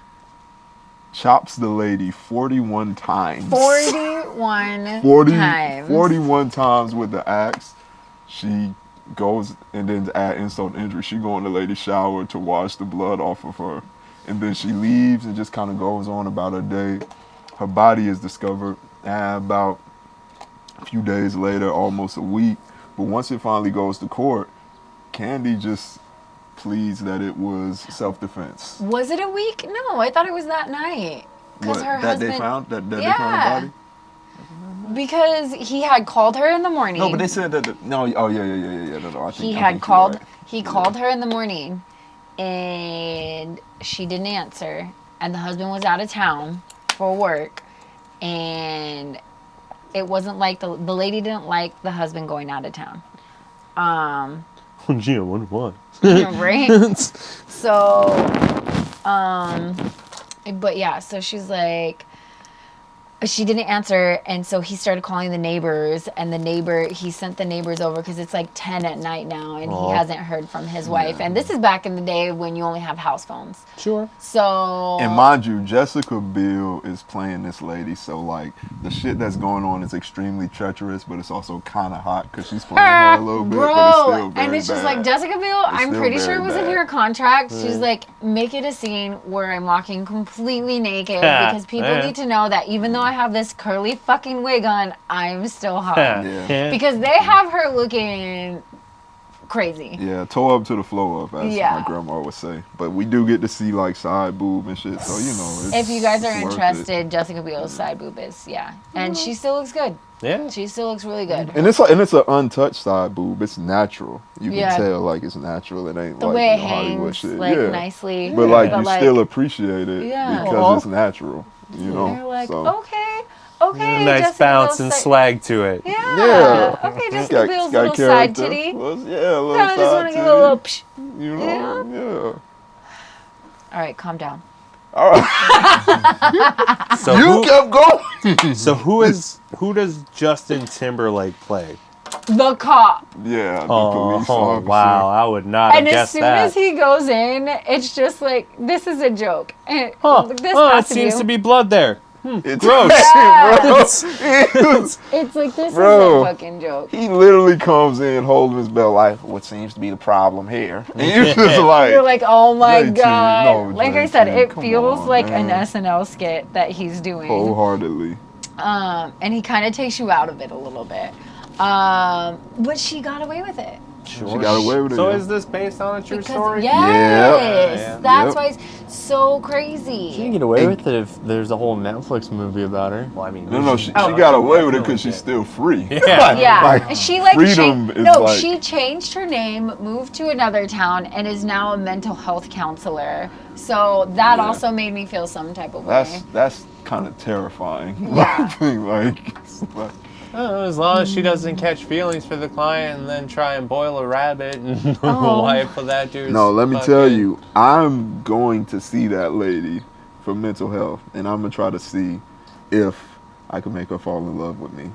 chops the lady 41 times. 41 times. 41 times with the axe. She goes, and then to add insult to injury, she go in the lady's shower to wash the blood off of her. And then she leaves and just kind of goes on about her day. Her body is discovered about a few days later, almost a week. But once it finally goes to court, Candy just pleads that it was self-defense. Was it a week? No, I thought it was that night. Because her that husband. they found that they Yeah. found the body? Because he had called her in the morning. No, but they said that no. Oh yeah. No. I think He I had think you're called. right. He called her in the morning, and she didn't answer. And the husband was out of town for work, and it wasn't like the lady didn't like the husband going out of town. Gee, I wonder why. Right? So, but yeah, so she's like, she didn't answer, and so he started calling the neighbors, and he sent the neighbors over because it's like 10 at night now, and he hasn't heard from his wife. And this is back in the day when you only have house phones. Sure. So. And mind you, Jessica Biel is playing this lady, so like the shit that's going on is extremely treacherous, but it's also kind of hot because she's playing her a little bit, but it's still very and it's just bad. like Jessica Biel. I'm still pretty sure very it was in bad. her contract. She's like, make it a scene where I'm walking completely naked because people need to know that even though I have this curly fucking wig on, I'm still hot. Yeah. Because they have her looking crazy. Yeah, toe up to the flow up, as Yeah. my grandma would say. But we do get to see like side boob and shit, so you know. If you guys are it's worth interested, Jessica Biel's side boob is, and she still looks good. Yeah. She still looks really good. And it's an untouched side boob. It's natural. You can Yeah. tell like it's natural. It ain't The like way it Hollywood hangs, shit. like yeah. nicely. But like But, you still appreciate it Yeah. because it's natural. You know. You're like, so. okay, Nice Jessica bounce Biel's and side- swag to it. Yeah. Yeah. Okay, It's Jessica Biel's got little side character. titty. Well, yeah, a little Kind of just side want to give a little. titty. Psh. You know. Yeah. All right, calm down. All right. So You who, kept going. so who does Justin Timberlake play? The cop. Yeah. The Oh, police officer. wow, I would not have And as guessed soon that. as he goes in, it's just like, this is a joke. And this it has seems to be blood there. It's Gross. Yeah. bro. It's like, this Bro. is a fucking joke. He literally comes in holding his belt like, what seems to be the problem here? And you're just like, You're like, oh my JT, God. no, Like I said, JT, it come feels on, like man. an SNL skit that he's doing. wholeheartedly. And he kind of takes you out of it a little bit. But she got away with it. Sure. She got away with it. So yeah. is this based on a true Because, story? yes, Yeah. that's Yep. why it's so She can crazy. get away with it if there's a whole Netflix movie about her. Well, I mean, No, she Oh. got away with it because she's still free. Yeah. Yeah, Like, she like freedom changed. is No, like- she changed her name, moved to another town, and is now a mental health counselor. So that Yeah. also made me feel some type of way. That's kind of terrifying. Yeah. It's like, I don't know, as long as she doesn't catch feelings for the client and then try and boil a rabbit and Oh. wife of that dude. no, let me tell you, I'm going to see that lady for mental health, and I'm gonna try to see if I can make her fall in love with me,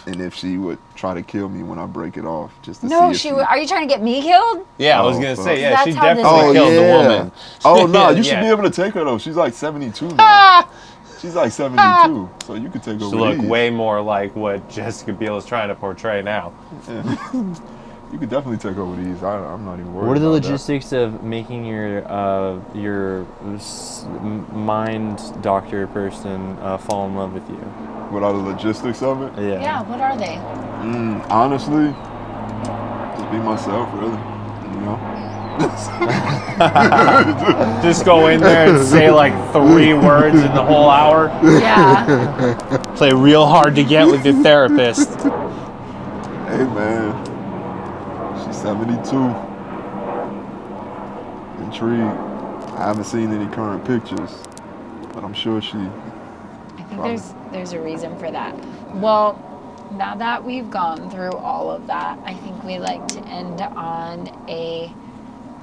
and if she would try to kill me when I break it off, just to see. No, if she. Are you trying to get me killed? Yeah, I was Oh, gonna fuck. say, yeah, That's she how this definitely works. killed the woman. Oh no, you should Yeah. be able to take her though. She's like 72 now. She's like 72, so you could take She over look these. way more like what Jessica Biel is trying to portray now. Yeah. You could definitely take over these. I'm not even worried. What are the about logistics of making your mind doctor person fall in love with you? that. What are the logistics of it? Yeah. Yeah, what are they? Honestly, just be myself, really. You know. Just go in there and say like 3 words in the whole hour. Yeah. Play real hard to get with your therapist. Hey man, she's 72. Intrigued. I haven't seen any current pictures, but I'm sure she. I think there's a reason for that. Well, now that we've gone through all of that, I think we like to end on a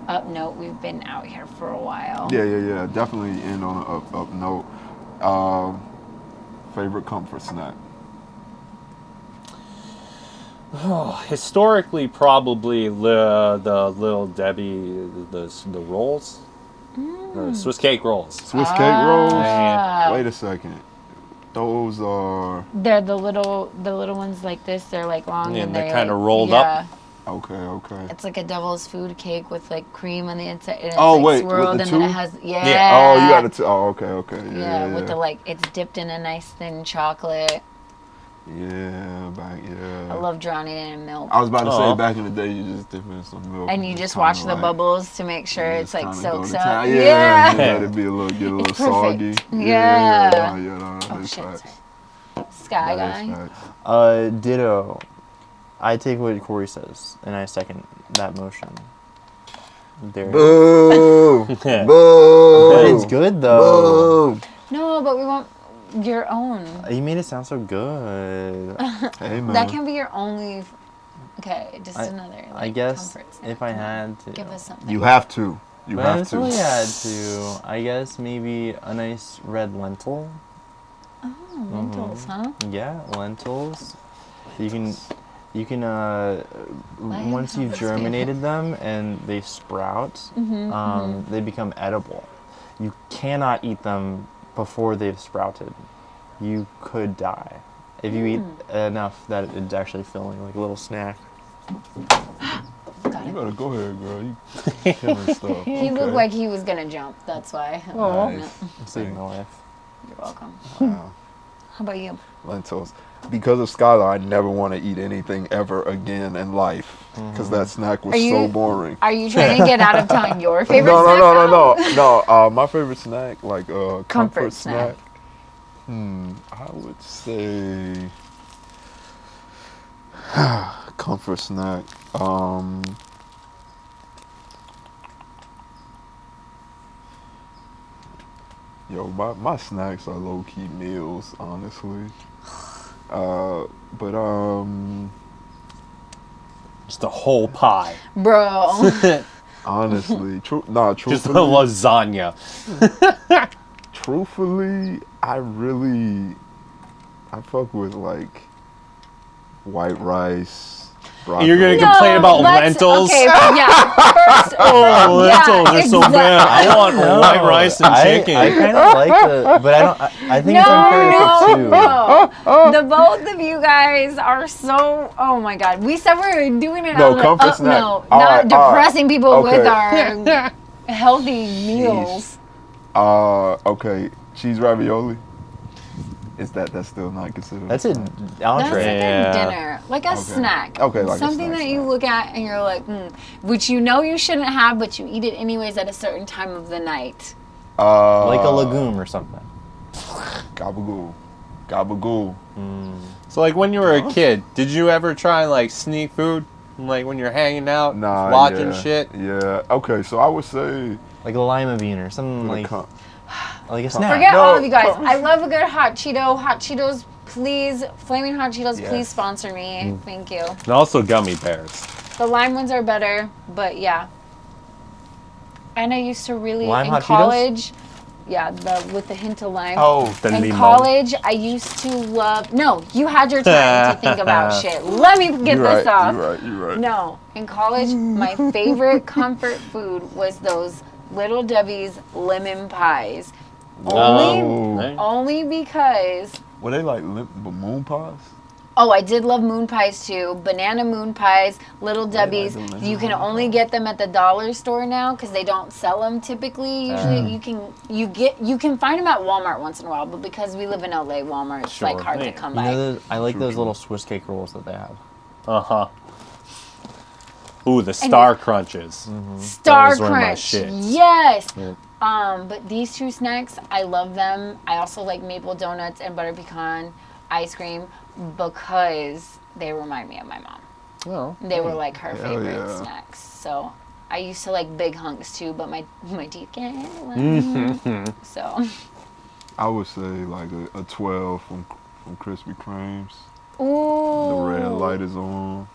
up note. We've been out here for a while. Yeah. Definitely end on an up note. Favorite comfort snack. Historically, probably the Little Debbie, the rolls, the Swiss cake rolls. Swiss cake rolls. Ah. Wait a second. Those are They're the little ones like this. They're like long Yeah, and they're they're kinda like, rolled yeah. up. okay. It's like a devil's food cake with like cream on the inside. And it's Oh, like wait, with swirled the and then it two? has Oh, you got it. Okay. Yeah, with the like it's dipped in a nice thin chocolate. Yeah. I love drowning it in milk. I was about to Aw. say back in the day, you just dip in some milk. And you just kinda watch the like- bubbles to make sure you it's just like kinda go soaks to up. town. Yeah. Yeah, let it be a little, get a little It's soggy. perfect. Yeah. No, Oh that's shit. facts. Sky That is guy. facts. Ditto. I take what Corey says, and I second that motion. There. Boo! Boo! But it's good though. Boo! No, but we want your own. You made it sound so good. Hey man. That can be your only. Okay, just I- another. Like, I guess comfort snack. if I Come on, had to. give us something. You have to. You But I have to. really had to. I guess maybe a nice red lentil. Oh, lentils, huh? Yeah, lentils. You can once you've have this germinated them and they sprout, they become edible. You cannot eat them before they've sprouted. You could die if you eat enough that it's actually filling, like a little snack. Got You it. better go ahead, girl. You killing stuff. He looked like he was gonna jump. That's why. Nice. Saved my life. You're welcome. Wow. How about you? Lentils. Because of Skylar, I never want to eat anything ever again in life. Because that snack was Are you- so boring. Are you trying to get out of telling your favorite No, snack? no. My favorite snack, like comfort snack. snack. I would say comfort snack. Yo, my snacks are low key meals, honestly. But Just a whole pie. Bro. honestly, Just a truthfully, lasagna. truthfully, I fuck with like white rice. Broccoli. You're gonna complain about lentils? Okay, yeah. First, Oh, lentils yeah, are so bad. I want white rice and chicken. I kind of like the, but I don't. I think it's unfair too. No. The both of you guys are so. Oh my god. We said we were doing it. No, on comfort snack. No, All not right, depressing people okay. with our healthy meals. Okay, cheese ravioli. Is that's still not considered? That's an That's entree. like Yeah. a dinner, like a snack. Okay, like a something snack, that you snack. look at and you're like, which you know you shouldn't have, but you eat it anyways at a certain time of the night. Like a legume or something. Gabagool. Gabagool. So like when you were a kid, did you ever try and like sneak food? Like when you're hanging out, Nah, watching yeah, shit? Yeah. Okay, so I would say Like a lima bean or something when it like com- a snack. Forget No, all of you guys. come- I love a good hot Cheeto. Hot Cheetos, please. Flaming Hot Cheetos, Yes. please sponsor me. Thank you. And also gummy bears. The lime ones are better, but yeah. And I used to really Lime in Hot Cheetos? college. Yeah, with the hint of lime. Oh, the In limon. college, I used to love. No, you had your time to think about shit. Let me get you're this right, off. You're right. No, in college, my favorite comfort food was those Little Debbie's lemon pies. Whoa. Only because. Were they like moon pies? Oh, I did love moon pies too. Banana moon pies, Little Debbie's. like the You can moon only pie. get them at the dollar store now because they don't sell them typically. Usually, you can find them at Walmart once in a while, but because we live in LA, Walmart's like Sure. hard to Yeah. come You by. know, I like True, those true. little Swiss cake rolls that they have. Ooh, the Star Crunches. Star Those were my Crunch. shits. Yes. Yeah. But these two snacks, I love them. I also like maple donuts and butter pecan ice cream because they remind me of my mom. Oh. They were like her Hell favorite yeah. snacks. So I used to like big hunks too, but my teeth can't handle them. So. I would say like a 12 from Krispy Kremes. Ooh. The red light is on.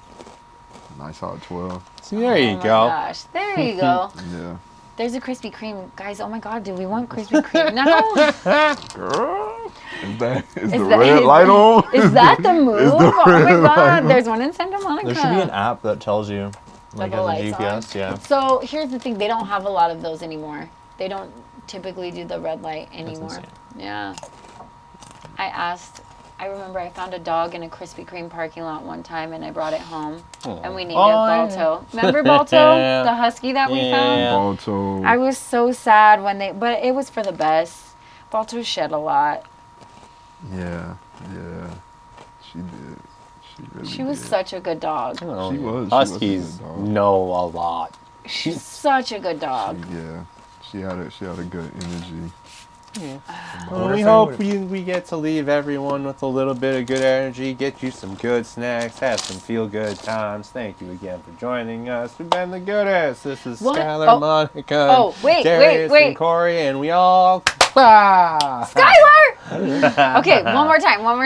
Nice hot 12. See, there you Oh my go. gosh. There you go. Yeah. There's a Krispy Kreme. Guys, oh my God, do we want Krispy Kreme now? Girl, is the that- red is- light on? Is that the move? Is the Oh my red light God. on? There's one in Santa Monica. There should be an app that tells you, like the as a lights GPS. on? Yeah. So here's the thing. They don't have a lot of those anymore. They don't typically do the red light That's anymore. insane. Yeah. I remember I found a dog in a Krispy Kreme parking lot one time and I brought it home and we named Oh, it yeah. Balto. Remember Balto? The husky that we found? Yeah. Balto. I was so sad but it was for the best. Balto shed a lot. Yeah. She did. She really She was did. such a good dog. Oh, She yeah. was a Huskies good dog. know a lot. She's such a good dog. Yeah. She had a good energy. Well, we hope we get to leave everyone with a little bit of good energy, get you some good snacks, have some feel-good times. Thank you again for joining us. We've been the Goodest. This is What? Skylar, Oh. Monica, Oh, wait, Darius, wait. and Corey, and we all... Ah! Skylar! Okay, one more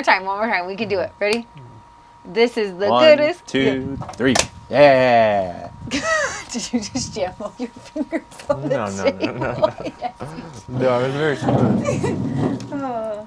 time. We can do it. Ready? This is the One, Goodest. 2, 3. Yeah! Did you just jam all your fingers on the No. table? Yes. No, it was very smooth. Oh.